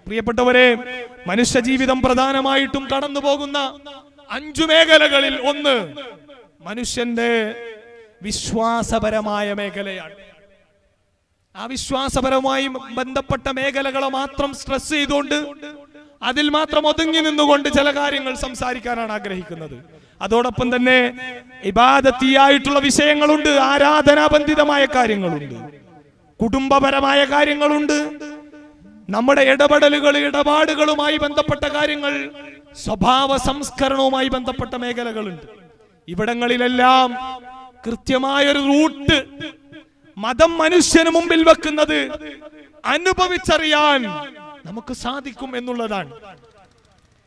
പ്രിയപ്പെട്ടവരെ, മനുഷ്യ ജീവിതം പ്രധാനമായിട്ടും കടന്നു പോകുന്ന 5 മേഖലകളിൽ ഒന്ന് മനുഷ്യന്റെ വിശ്വാസപരമായ മേഖലയാണ്. ആ വിശ്വാസപരമായി ബന്ധപ്പെട്ട മേഖലകളെ മാത്രം സ്ട്രെസ് ചെയ്തുകൊണ്ട് അതിൽ മാത്രം ഒതുങ്ങി നിന്നുകൊണ്ട് ചില കാര്യങ്ങൾ സംസാരിക്കാനാണ് ആഗ്രഹിക്കുന്നത്. അതോടൊപ്പം തന്നെ ഇബാദത്തിയായിട്ടുള്ള വിഷയങ്ങളുണ്ട്, ആരാധനാബന്ധിതമായ കാര്യങ്ങളുണ്ട്, കുടുംബപരമായ കാര്യങ്ങളുണ്ട്, നമ്മുടെ ഇടപാടുകളുമായി ബന്ധപ്പെട്ട കാര്യങ്ങൾ, സ്വഭാവ സംസ്കരണവുമായി ബന്ധപ്പെട്ട മേഖലകളുണ്ട്. ഇവിടങ്ങളിലെല്ലാം കൃത്യമായൊരു റൂട്ട് മതം മനുഷ്യന് മുമ്പിൽ വെക്കുന്നത് അനുഭവിച്ചറിയാൻ നമുക്ക് സാധിക്കും എന്നുള്ളതാണ്.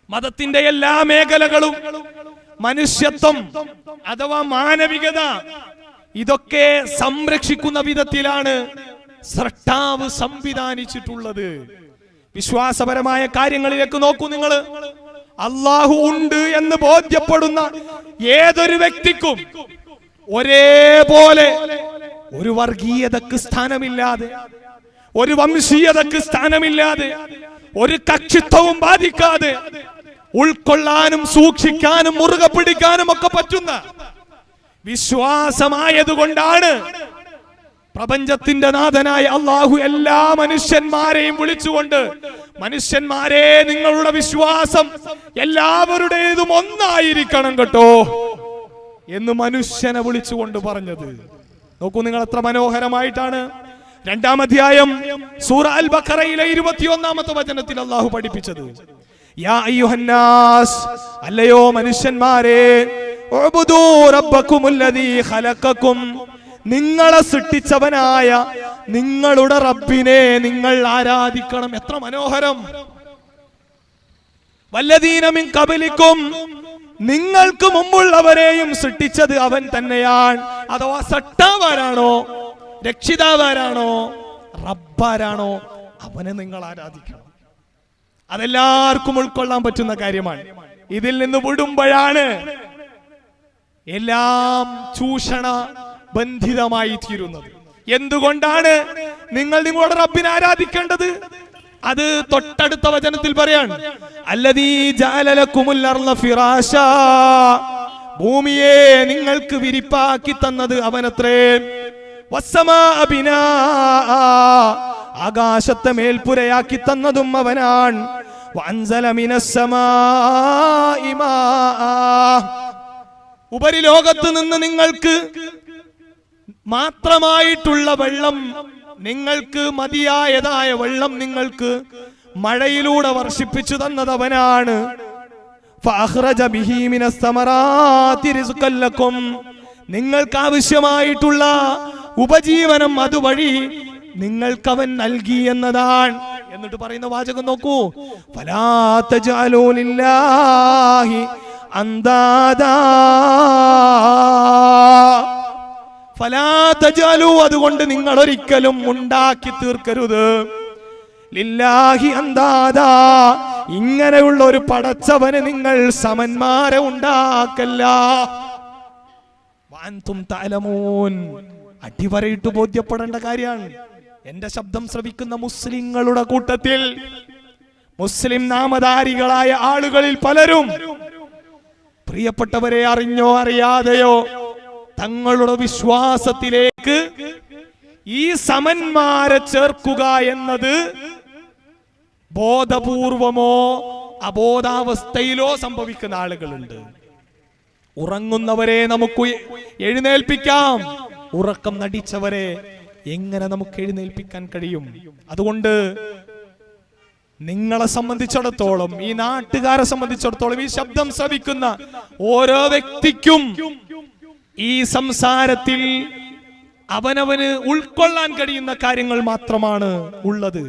മതത്തിന്റെ എല്ലാ മേഖലകളും മനുഷ്യത്വം അഥവാ മാനവികത ഇതൊക്കെ സംരക്ഷിക്കുന്ന വിധത്തിലാണ് സ്രഷ്ടാവ് സംവിധാനിച്ചിട്ടുള്ളത്. വിശ്വാസപരമായ കാര്യങ്ങളിലേക്ക് നോക്കൂ നിങ്ങൾ. അല്ലാഹു ഉണ്ട് എന്ന് ബോധ്യപ്പെടുന്ന ഏതൊരു വ്യക്തിക്കും ഒരേപോലെ ഒരു വർഗീയതക്ക് സ്ഥാനമില്ലാതെ, ഒരു വംശീയതക്ക് സ്ഥാനമില്ലാതെ, ഒരു കക്ഷിത്വവും ബാധിക്കാതെ ഉൾക്കൊള്ളാനും സൂക്ഷിക്കാനും മുറുകെ പിടിക്കാനും ഒക്കെ പറ്റുന്ന വിശ്വാസമായതുകൊണ്ടാണ് പ്രപഞ്ചത്തിന്റെ നാഥനായ അല്ലാഹു എല്ലാ മനുഷ്യന്മാരെയും വിളിച്ചുകൊണ്ട്, മനുഷ്യന്മാരെ നിങ്ങളുടെ വിശ്വാസം എല്ലാവരുടേതും ഒന്നായിരിക്കണം കേട്ടോ എന്ന് മനുഷ്യനെ വിളിച്ചുകൊണ്ട് പറഞ്ഞത്. നോക്കൂ നിങ്ങൾ, എത്ര മനോഹരമായിട്ടാണ് 2-ാം അധ്യായം സൂറ അൽ ബഖറയിലെ 21-ാമത്തെ വചനത്തിൽ അല്ലാഹു പഠിപ്പിച്ചത്. യാ അയ്യുഹന്നാസ്, അല്ലയോ മനുഷ്യന്മാരെ, ഉഅ്ബുദൂ റബ്ബക്കുമുല്ലദീ ഖലഖക്കും, നിങ്ങളെ സൃഷ്ടിച്ചവനായ നിങ്ങളുടെ റബ്ബിനെ നിങ്ങൾ ആരാധിക്കണം. എത്ര മനോഹരം. വല്ലദീന മിൻ ഖബലിക്കും, നിങ്ങൾക്ക് മുമ്പുള്ളവരെയും സൃഷ്ടിച്ചത് അവൻ തന്നെയാണ്. അഥവാ സട്ടാവാരാണോ, രക്ഷിതാവാരാണോ, റബ്ബാരാണോ, അവനെ നിങ്ങൾ ആരാധിക്കണം. അതെല്ലാവർക്കും ഉൾക്കൊള്ളാൻ പറ്റുന്ന കാര്യമാണ്. ഇതിൽ നിന്ന് വിടുമ്പോഴാണ് എല്ലാം ചൂഷണ ബന്ധിതമായി തീരുന്നത്. എന്തുകൊണ്ടാണ് നിങ്ങൾ നിങ്ങളുടെ റബ്ബിനെ ആരാധിക്കേണ്ടത്? അത് തൊട്ടടുത്ത വചനത്തിൽ പറയാണ്, അല്ലദീ ജഅല ലക്കുമുൽ അർള ഫിറാശാ, ഭൂമിയെ നിങ്ങൾക്ക് വിരിപ്പാക്കി തന്നത് അവനത്രേ. വസ്സമാഅ ബിനാഅ, ആകാശത്തെ മേൽപ്പുരയാക്കി തന്നതും അവനാണ്. വഅൻസല മിനസ് സമാഇ മാഅ, ഉപരിലോകത്ത് നിന്ന് നിങ്ങൾക്ക് മാത്രമായിട്ടുള്ള വെള്ളം, നിങ്ങൾക്ക് മതിയായതായ വെള്ളം നിങ്ങൾക്ക് മഴയിലൂടെ വർഷിപ്പിച്ചു തന്നത് അവനാണ്. ഫഅഖ്റജ ബിഹി മിനസ് സമറാത്തി റിസ്ഖൻ ലക്കും, നിങ്ങൾക്ക് ആവശ്യമായിട്ടുള്ള ഉപജീവനം അതുവഴി നിങ്ങൾക്ക് അവൻ നൽകി എന്നതാണ്. എന്നിട്ട് പറയുന്ന വാചകം നോക്കൂ, ഫലാ തജഅലൂ ലില്ലാഹി അന്ദാദാ, ഫലാ തജഅലൂ, അതുകൊണ്ട് നിങ്ങൾ ഒരിക്കലും ഉണ്ടാക്കി തീർക്കരുത്, ലില്ലാഹി അന്ദാദാ, ഇങ്ങനെയുള്ള ഒരു പടച്ചവന് നിങ്ങൾ സമന്മാരെ ഉണ്ടാക്കല്ല. വഅൻതും തഅലമൂൻ, അടിവരയിട്ട് ബോധ്യപ്പെടേണ്ട കാര്യമാണ്. എന്റെ ശബ്ദം ശ്രവിക്കുന്ന മുസ്ലിങ്ങളുടെ കൂട്ടത്തിൽ മുസ്ലിം നാമധാരികളായ ആളുകളിൽ പലരും, പ്രിയപ്പെട്ടവരെ, അറിഞ്ഞോ അറിയാതെയോ തങ്ങളുടെ വിശ്വാസത്തിലേക്ക് ഈ സമന്മാരെ ചേർക്കുക എന്നത് ബോധപൂർവമോ അബോധാവസ്ഥയിലോ സംഭവിക്കുന്ന ആളുകളുണ്ട്. ഉറങ്ങുന്നവരെ നമുക്ക് എഴുന്നേൽപ്പിക്കാം, ഉറക്കം നടിച്ചവരെ എങ്ങനെ നമുക്ക് എഴുന്നേൽപ്പിക്കാൻ കഴിയും? അതുകൊണ്ട് നിങ്ങളെ സംബന്ധിച്ചിടത്തോളം, ഈ നാട്ടുകാരെ സംബന്ധിച്ചിടത്തോളം, ഈ ശബ്ദം ശ്രവിക്കുന്ന ഓരോ വ്യക്തിക്കും ഈ സംസാരത്തിൽ അവനവന് ഉൾക്കൊള്ളാൻ കഴിയുന്ന കാര്യങ്ങൾ മാത്രമാണ് ഉള്ളത്.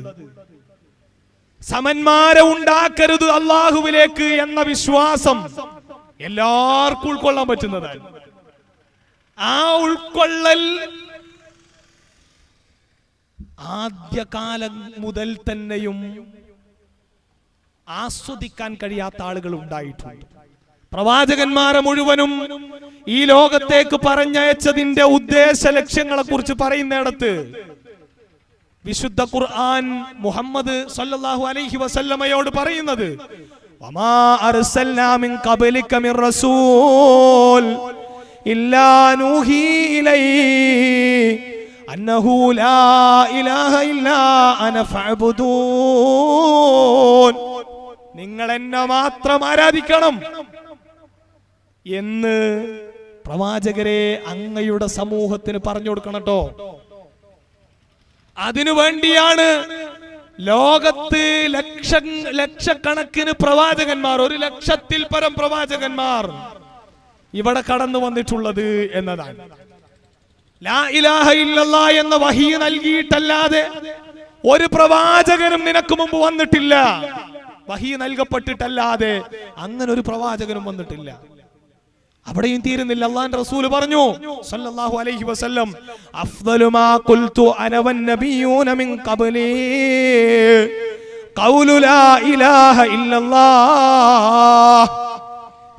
സമന്മാരെ ഉണ്ടാക്കരുത് അല്ലാഹുവിലേക്ക് എന്ന വിശ്വാസം എല്ലാവർക്കും ഉൾക്കൊള്ളാൻ പറ്റുന്നതാണ്. ആ ഉൾക്കൊള്ളൽ ആദ്യകാലം മുതൽ തന്നെയും ആസ്വദിക്കാൻ കഴിയാത്ത ആളുകൾ ഉണ്ടായിട്ടുണ്ട്. പ്രവാചകന്മാരെ മുഴുവനും ഈ ലോകത്തേക്ക് പറഞ്ഞയച്ചതിന്റെ ഉദ്ദേശ ലക്ഷ്യങ്ങളെ കുറിച്ച് പറയുന്നിടത്ത് വിശുദ്ധ ഖുർആൻ മുഹമ്മദ് സല്ലല്ലാഹു അലൈഹി വസല്ലമയോട് പറയുന്നത്, വമാ അർസൽനാ മിൻ ഖബ്ലിക മിർ റസൂൽ ഇല്ലാ നൂഹി ഇലൈഹി അന്നഹു ലാ ഇലാഹ ഇല്ലാ അന ഫഅബ്ദൂൻ. നിങ്ങൾ എന്നെ മാത്രം ആരാധിക്കണം എന്ന് പ്രവാചകരെ അങ്ങയുടെ സമൂഹത്തിന് പറഞ്ഞു കൊടുക്കണം ട്ടോ. അതിനു വേണ്ടിയാണ് ലോകത്ത് ലക്ഷക്കണക്കിന് പ്രവാചകന്മാർ, 1,00,000-ൽ പരം പ്രവാചകന്മാർ ഇവിടെ കടന്നു വന്നിട്ടുള്ളത് എന്നതാണ്. ലാ ഇലാഹ ഇല്ലല്ലാ എന്ന വഹി നൽകിയിട്ടല്ലാതെ ഒരു പ്രവാചകനും നിനക്ക് മുമ്പ് വന്നിട്ടില്ല. വഹി നൽകപ്പെട്ടിട്ടല്ലാതെ അങ്ങനെ ഒരു പ്രവാചകനും വന്നിട്ടില്ല. അവിടെയും തീരുന്നില്ല. അല്ലാഹുവിന്റെ റസൂൽ പറഞ്ഞു സല്ലല്ലാഹു അലൈഹി വസല്ലം, അഫ്ദലു മാ ഖുൽതു അന വന്നബിയൂന മിൻ ഖബ്ലി ഖൗലു ലാ ഇലാഹ ഇല്ലല്ലാഹ്.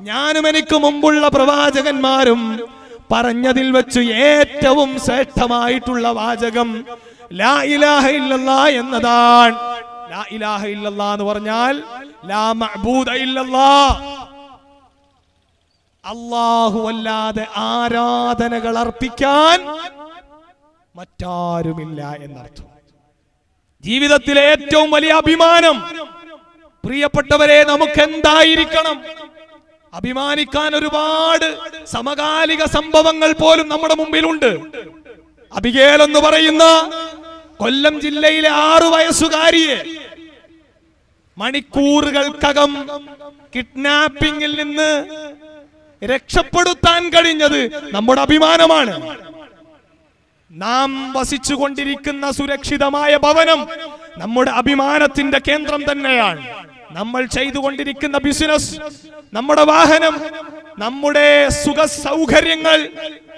ഞാനും എനിക്ക് മുമ്പുള്ള പ്രവാചകന്മാരും പറഞ്ഞതിൽ വെച്ച് ഏറ്റവും ശ്രേഷ്ഠമായിട്ടുള്ള വാചകം ലാ ഇലാഹ ഇല്ലല്ലാഹ് എന്നതാണ്. ലാ ഇലാഹ ഇല്ലല്ലാഹ് എന്ന് പറഞ്ഞാൽ ലാ മഅബൂദ ഇല്ലല്ലാഹ്, അല്ലാഹു അല്ലാതെ ആരാധനകൾ അർപ്പിക്കാൻ മറ്റാരുമില്ല എന്നർത്ഥം. ജീവിതത്തിലെ ഏറ്റവും വലിയ അഭിമാനം പ്രിയപ്പെട്ടവരെ നമുക്ക് എന്തായിരിക്കണം? അഭിമാനിക്കാൻ ഒരുപാട് സമകാലിക സംഭവങ്ങൾ പോലും നമ്മുടെ മുമ്പിലുണ്ട്. അബിഗേൽ എന്ന് പറയുന്ന കൊല്ലം ജില്ലയിലെ 6 വയസ്സുകാരിയെ മണിക്കൂറുകൾക്കകം കിഡ്നാപ്പിംഗിൽ നിന്ന് രക്ഷപ്പെടുത്താൻ കഴിഞ്ഞത് നമ്മുടെ അഭിമാനമാണ്. നാം വസിച്ചുകൊണ്ടിരിക്കുന്ന സുരക്ഷിതമായ ഭവനം നമ്മുടെ അഭിമാനത്തിന്റെ കേന്ദ്രം തന്നെയാണ്. നമ്മൾ ചെയ്തുകൊണ്ടിരിക്കുന്ന ബിസിനസ്, നമ്മുടെ വാഹനം, നമ്മുടെ സുഖ സൗകര്യങ്ങൾ,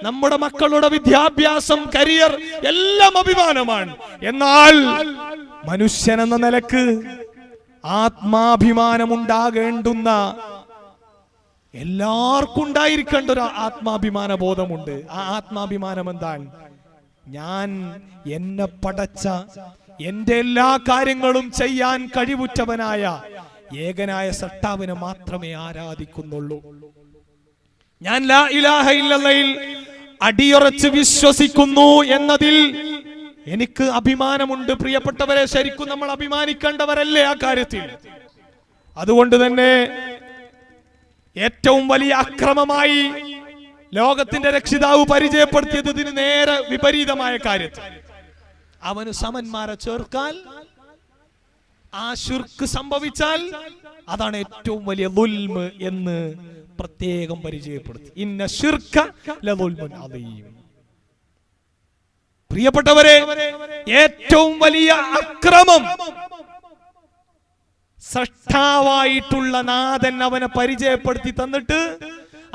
നമ്മുടെ മക്കളുടെ വിദ്യാഭ്യാസം, കരിയർ എല്ലാം അഭിമാനമാണ്. എന്നാൽ മനുഷ്യൻ എന്ന നിലക്ക് ആത്മാഭിമാനം ഉണ്ടാകേണ്ടുന്ന എല്ലാവർക്കും ഉണ്ടായിരിക്കേണ്ട ഒരു ആത്മാഭിമാന ബോധമുണ്ട്. ആ ആത്മാഭിമാനം എന്താണ്? ഞാൻ എന്നെ പടച്ച, എന്റെ എല്ലാ കാര്യങ്ങളും ചെയ്യാൻ കഴിവുറ്റവനായ ഏകനായ സട്ടാവിനെ മാത്രമേ ആരാധിക്കുന്നുള്ളൂ. ഞാൻ ലാ ഇലാഹ ഇല്ലല്ലയിൽ അടിയുറച്ച് വിശ്വസിക്കുന്നു എന്നതിൽ എനിക്ക് അഭിമാനമുണ്ട്. പ്രിയപ്പെട്ടവരെ, ശരിക്കും നമ്മൾ അഭിമാനിക്കേണ്ടവരല്ലേ ആ കാര്യത്തിൽ? അതുകൊണ്ട് തന്നെ ഏറ്റവും വലിയ അക്രമമായി ലോകത്തിന്റെ രക്ഷിതാവ് പരിചയപ്പെടുത്തിയത് ഇതിന് നേരെ വിപരീതമായ കാര്യത്തിൽ. അവന് സമന്മാരെ ചേർക്കാൻ, ആ ശിർക്ക് സംഭവിച്ചാൽ അതാണ് ഏറ്റവും വലിയ ദുൽമ് എന്ന് പ്രത്യേകം പരിചയപ്പെടുത്തി. ഇന്ന ശിർക ലദുൽമുൻ അദീം. പ്രിയപ്പെട്ടവരെ, ഏറ്റവും വലിയ അക്രമം സൃഷ്ടാവായിട്ടുള്ള നാഥൻ അവനെ പരിചയപ്പെടുത്തി തന്നിട്ട്,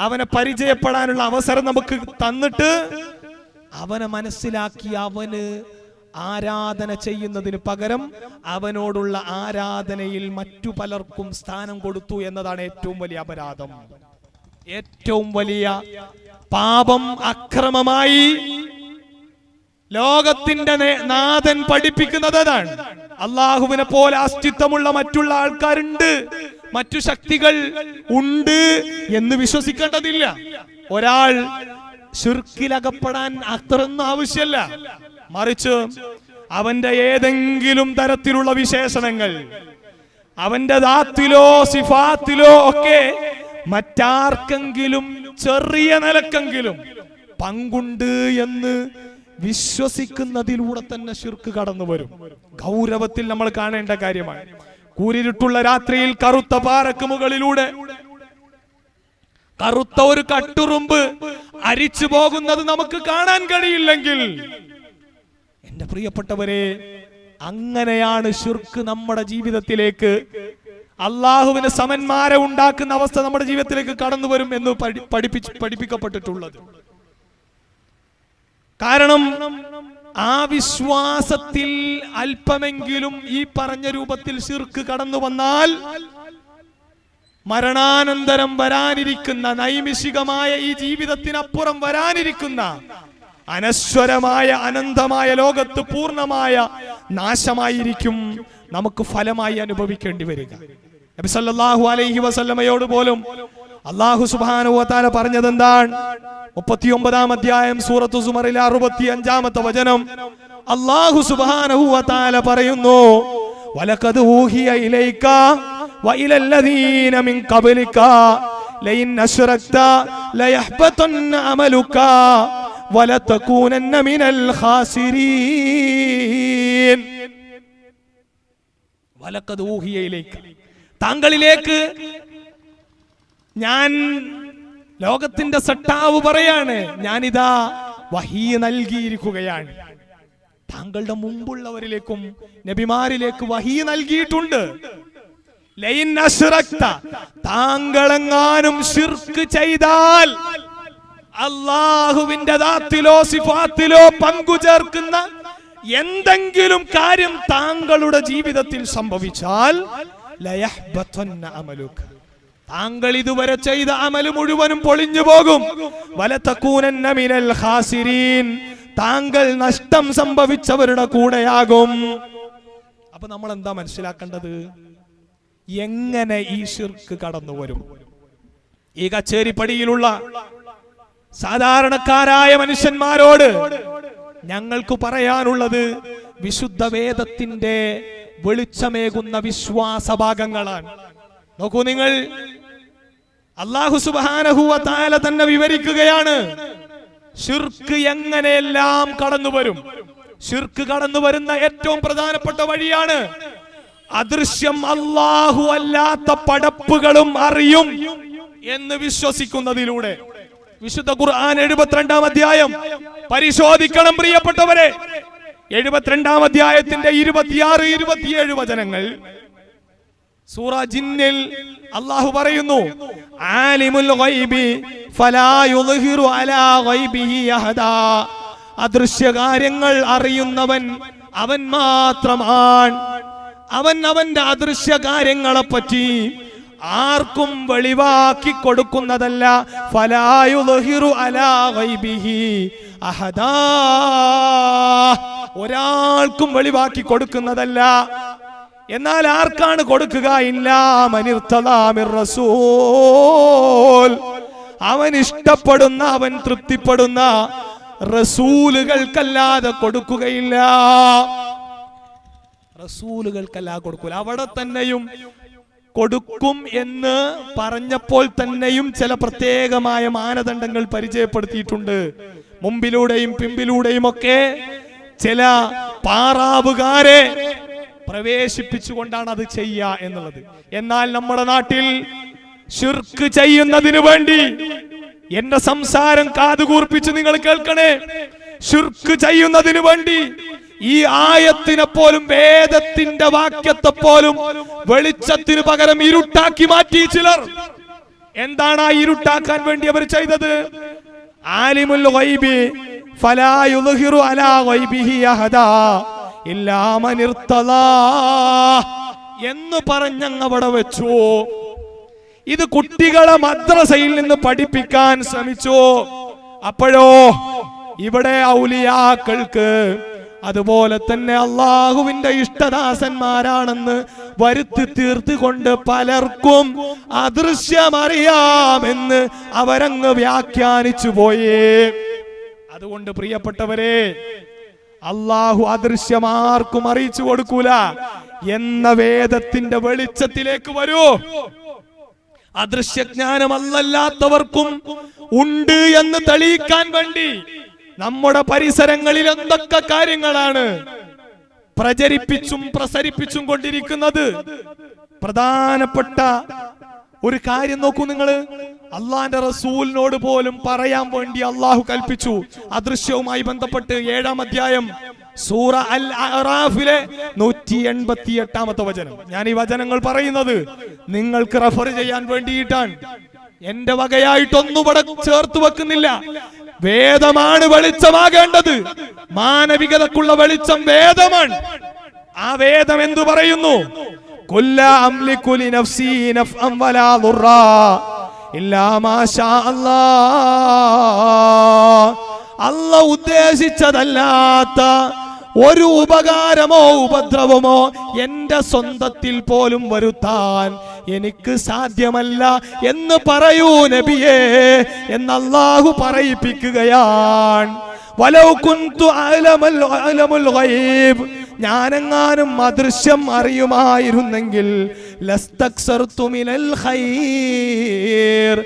അവനെ പരിചയപ്പെടാനുള്ള അവസരം നമുക്ക് തന്നിട്ട്, അവനെ മനസ്സിലാക്കി അവന് ആരാധന ചെയ്യുന്നതിന് പകരം അവനോടുള്ള ആരാധനയിൽ മറ്റു പലർക്കും സ്ഥാനം കൊടുത്തു എന്നതാണ് ഏറ്റവും വലിയ അപരാധം. ഏറ്റവും വലിയ പാപം, അക്രമമായി ലോകത്തിന്റെ നാഥൻ പഠിപ്പിക്കുന്നത് അതാണ്. അള്ളാഹുവിനെ പോലെ അസ്തിത്വമുള്ള മറ്റുള്ള ആൾക്കാരുണ്ട്, മറ്റു ശക്തികൾ ഉണ്ട് എന്ന് വിശ്വസിക്കേണ്ടതില്ല. ഒരാൾ ശിർക്കിലകപ്പെടാൻ അത്രയൊന്നും ആവശ്യമല്ല. മറിച്ച് അവന്റെ ഏതെങ്കിലും തരത്തിലുള്ള വിശേഷണങ്ങൾ, അവന്റെ ദാത്തിലോ സിഫാത്തിലോ ഒക്കെ മറ്റാർക്കെങ്കിലും ചെറിയ നിലക്കെങ്കിലും പങ്കുണ്ട് എന്ന് വിശ്വസിക്കുന്നതിലൂടെ തന്നെ ശിർക്ക് കടന്നു വരും. ഗൗരവത്തിൽ നമ്മൾ കാണേണ്ട കാര്യമാണ്. കൂരിരുട്ടുള്ള രാത്രിയിൽ കറുത്ത പാറക്ക് മുകളിലൂടെ കറുത്ത ഒരു കട്ടുറുമ്പ് അരിച്ചു പോകുന്നത് നമുക്ക് കാണാൻ കഴിയില്ലെങ്കിൽ, എന്റെ പ്രിയപ്പെട്ടവരെ, അങ്ങനെയാണ് ശിർക്ക് നമ്മുടെ ജീവിതത്തിലേക്ക്, അള്ളാഹുവിന് സമന്മാരെ ഉണ്ടാക്കുന്ന അവസ്ഥ നമ്മുടെ ജീവിതത്തിലേക്ക് കടന്നു വരും എന്ന് പഠിപ്പിക്കപ്പെട്ടിട്ടുള്ളത്. കാരണം ആ വിശ്വാസത്തിൽ അല്പമെങ്കിലും ഈ പറഞ്ഞ രൂപത്തിൽ ശിർക്ക് കടന്നു വന്നാൽ മരണാനന്തരം വരാനിരിക്കുന്ന, നൈമിഷികമായ ഈ ജീവിതത്തിനപ്പുറം വരാനിരിക്കുന്ന അനശ്വരമായ അനന്തമായ ലോകത്ത് പൂർണ്ണമായ നാശമായിരിക്കും നമുക്ക് ഫലമായി അനുഭവിക്കേണ്ടി വരിക. നബി സല്ലല്ലാഹു അലൈഹി വസല്ലമയോട് പോലും അല്ലാഹു സുബ്ഹാനഹു വ തആല പറഞ്ഞത് എന്താണ്? 39-ാം അധ്യായം സൂറത്തു സുമറിലെ 65-ാമത്തെ വചനം അല്ലാഹു സുബ്ഹാനഹു വ തആല പറയുന്നു, വലഖദ് ഊഹിയ ഇലൈക വ ഇലല്ലദീന മിൻ ഖബ്ലിക ലഇൻ അശ്റക്ത ലയഹ്ബതന്ന അമലുക വലതകൂനന്ന മിനൽ ഖാസിരീൻ. വലഖദ് ഊഹിയ ഇലൈക, താങ്കളിലേക്ക് ഞാൻ, ലോകത്തിന്റെ സട്ടാവ് പറയാണ്, ഞാനിതാ വഹീ നൽകിയിരിക്കുകയാണ്. താങ്കളുടെ മുമ്പുള്ളവരിലേക്കും നബിമാരിലേക്ക് വഹീ നൽകിയിട്ടുണ്ട്. ലൈൻ അശ്റക്ത, താങ്കളെങ്ങാനും ശിർക്ക് ചെയ്താൽ, അല്ലാഹുവിന്റെ ദാത്തിലോ സിഫാത്തിലോ പങ്കു ചേർക്കുന്ന എന്തെങ്കിലും കാര്യം താങ്കളുടെ ജീവിതത്തിൽ സംഭവിച്ചാൽ ലയഹ്ബതന്ന അമലുക, താങ്കൾ ഇതുവരെ ചെയ്ത അമല് മുഴുവനും പൊളിഞ്ഞു പോകും. വലതകൂനന്ന മിനൽ ഖാസിരീൻ, താങ്കൾ നഷ്ടം സംഭവിച്ചവരുടെ കൂടെയാകും. അപ്പൊ നമ്മൾ എന്താ മനസ്സിലാക്കേണ്ടത്? എങ്ങനെ ഈ ശിർക്ക് കടന്നു വരും? ഈ കച്ചേരിപ്പടിയിലുള്ള സാധാരണക്കാരായ മനുഷ്യന്മാരോട് ഞങ്ങൾക്ക് പറയാനുള്ളത് വിശുദ്ധ വേദത്തിന്റെ വെളിച്ചമേകുന്ന വിശ്വാസഭാഗങ്ങളാണ്. നോക്കൂ നിങ്ങൾ, അല്ലാഹു സുബ്ഹാനഹു വ തആല തന്നെ വിവരിക്കുകയാണ് ശിർക്ക് എങ്ങനെയെല്ലാം കടന്നു വരും. ശിർക്ക് കടന്നു വരുന്ന ഏറ്റവും പ്രധാനപ്പെട്ട വഴിയാണ് അദൃശ്യം അല്ലാഹു അല്ലാത്ത പടപ്പുകളും അറിയും എന്ന് വിശ്വസിക്കുന്നതിലൂടെ. വിശുദ്ധ ഖുർആൻ 72-ാം അധ്യായം പരിശോധിക്കണം പ്രിയപ്പെട്ടവരെ. 72-ാം അധ്യായത്തിന്റെ 26-27 വചനങ്ങൾ സൂറ ജിന്നിൽ അല്ലാഹു പറയുന്നു, ആലിമുൽ ഗൈബി ഫലാ യുദ്ഹിറു അലാ ഗൈബിഹി അഹദാ, അദൃശ്യ കാര്യങ്ങൾ അറിയുന്നവൻ അവൻ മാത്രമാണ്. അവൻ അവന്റെ അദൃശ്യ കാര്യങ്ങളെ പറ്റി ആർക്കും വെളിവാക്കി കൊടുക്കുന്നതല്ല. ഫലാ യുദ്ഹിറു അലാ ഗൈബിഹി അഹദാ, ഒരാൾക്കും വെളിവാക്കി കൊടുക്കുന്നതല്ല. എന്നാൽ ആർക്കാണ് കൊടുക്കുക? ഇല്ലാ മനിർത്തദാ മിർ റസൂൽ, അവൻ ഇഷ്ടപ്പെടുന്ന, അവൻ തൃപ്തിപ്പെടുന്ന റസൂലുകൾക്കല്ലാതെ കൊടുക്കുകയില്ല. റസൂലുകൾക്കല്ലാതെ കൊടുക്കൂല. അവിടെ തന്നെയും കൊടുക്കും എന്ന് പറഞ്ഞപ്പോൾ തന്നെയും ചില പ്രത്യേകമായ മാനദണ്ഡങ്ങൾ പരിചയപ്പെടുത്തിയിട്ടുണ്ട്. മുമ്പിലൂടെയും പിമ്പിലൂടെയും ഒക്കെ ചില പാറാവുകാരെ പ്രവേശിപ്പിച്ചുകൊണ്ടാണ് അത് ചെയ്യുക എന്നുള്ളത്. എന്നാൽ നമ്മുടെ നാട്ടിൽ ശിർക്ക് ചെയ്യുന്നതിന് വേണ്ടി, എന്റെ സംസാരം കാതുകൂർപ്പിച്ച് നിങ്ങൾ കേൾക്കണേ, ശിർക്ക് ചെയ്യുന്നതിന് വേണ്ടി ഈ ആയത്തിനെ പോലും, വേദത്തിന്റെ വാക്യത്തെ പോലും വെളിച്ചത്തിന് പകരം ഇരുട്ടാക്കി മാറ്റി ചിലർ. എന്താണ് ആ ഇരുട്ടാക്കാൻ വേണ്ടി അവർ ചെയ്തത്? ആലിമുൽ ഗൈബി ഫലാ യുദ്ഹിറു അലാ ഗൈബിഹി അഹദാ ഇല്ലാ മനിർത്തദാ എന്ന് പറഞ്ഞങ്ങവിടെ വെച്ചു. ഇത് കുട്ടികളെ മദ്രസയിൽ നിന്ന് പഠിപ്പിക്കാൻ ശ്രമിച്ചു. അപ്പോഴോ ഇവിടെ ഔലിയാക്കൾക്ക്, അതുപോലെ തന്നെ അള്ളാഹുവിന്റെ ഇഷ്ടദാസന്മാരാണെന്ന് വരുത്തി തീർത്തുകൊണ്ട് പലർക്കും അദൃശ്യമറിയാമെന്ന് അവരങ്ങ് വ്യാഖ്യാനിച്ചു പോയേ. അതുകൊണ്ട് പ്രിയപ്പെട്ടവരെ, അള്ളാഹു അദൃശ്യമാർക്കും അറിയിച്ചു കൊടുക്കൂല എന്ന വേദത്തിന്റെ വെളിച്ചത്തിലേക്ക് വരൂ. അദൃശ്യജ്ഞാനം അല്ലാത്തവർക്കും ഉണ്ട് എന്ന് തെളിയിക്കാൻ വേണ്ടി നമ്മുടെ പരിസരങ്ങളിൽ എന്തൊക്കെ കാര്യങ്ങളാണ് പ്രചരിപ്പിച്ചും പ്രസരിപ്പിച്ചും കൊണ്ടിരിക്കുന്നത്. പ്രധാനപ്പെട്ട ഒരു കാര്യം നോക്കൂ നിങ്ങൾ, അള്ളാന്റെ റസൂലിനോട് പോലും പറയാൻ വേണ്ടി അള്ളാഹു കൽപ്പിച്ചു. അദൃശ്യവുമായി ബന്ധപ്പെട്ട് 7-ാം അധ്യായം സൂറ അൽ അറാഫിലെ 188-ാമത്തെ വചനം. ഞാൻ ഈ വചനങ്ങൾ പറയുന്നത് നിങ്ങൾക്ക് റെഫർ ചെയ്യാൻ വേണ്ടിയിട്ടാണ്. എന്റെ വകയായിട്ടൊന്നും ഇവിടെ ചേർത്ത് വെക്കുന്നില്ല. വേദമാണ് വെളിച്ചമാകേണ്ടത്. മാനവികതക്കുള്ള വെളിച്ചം വേദമാണ്. ആ വേദം എന്തു പറയുന്നു? കുല്ല അംലികു ലിനഫ്സി നഫ്അൻ വലാ ദുർറാ ഇല്ലാ മാ ശാ അല്ലാഹ്. അല്ല ഉദ്ദേശിച്ചതല്ലാത്ത ഒരു ഉപകാരമോ ഉപദ്രവമോ എന്റെ സ്വന്തത്തിൽ പോലും വരുത്താൻ എനിക്ക് സാധ്യമല്ല എന്ന് പറയൂ നബിയേ എന്ന് അല്ലാഹു പറയിപ്പിക്കുകയാണ്. വലൗ കുന്തു അഅലമുൽ ഗൈബ്, ഞാനെങ്ങാനും അദൃശ്യം അറിയുമായിരുന്നെങ്കിൽ ലസ്തക്സർതു മിനൽ ഖൈർ,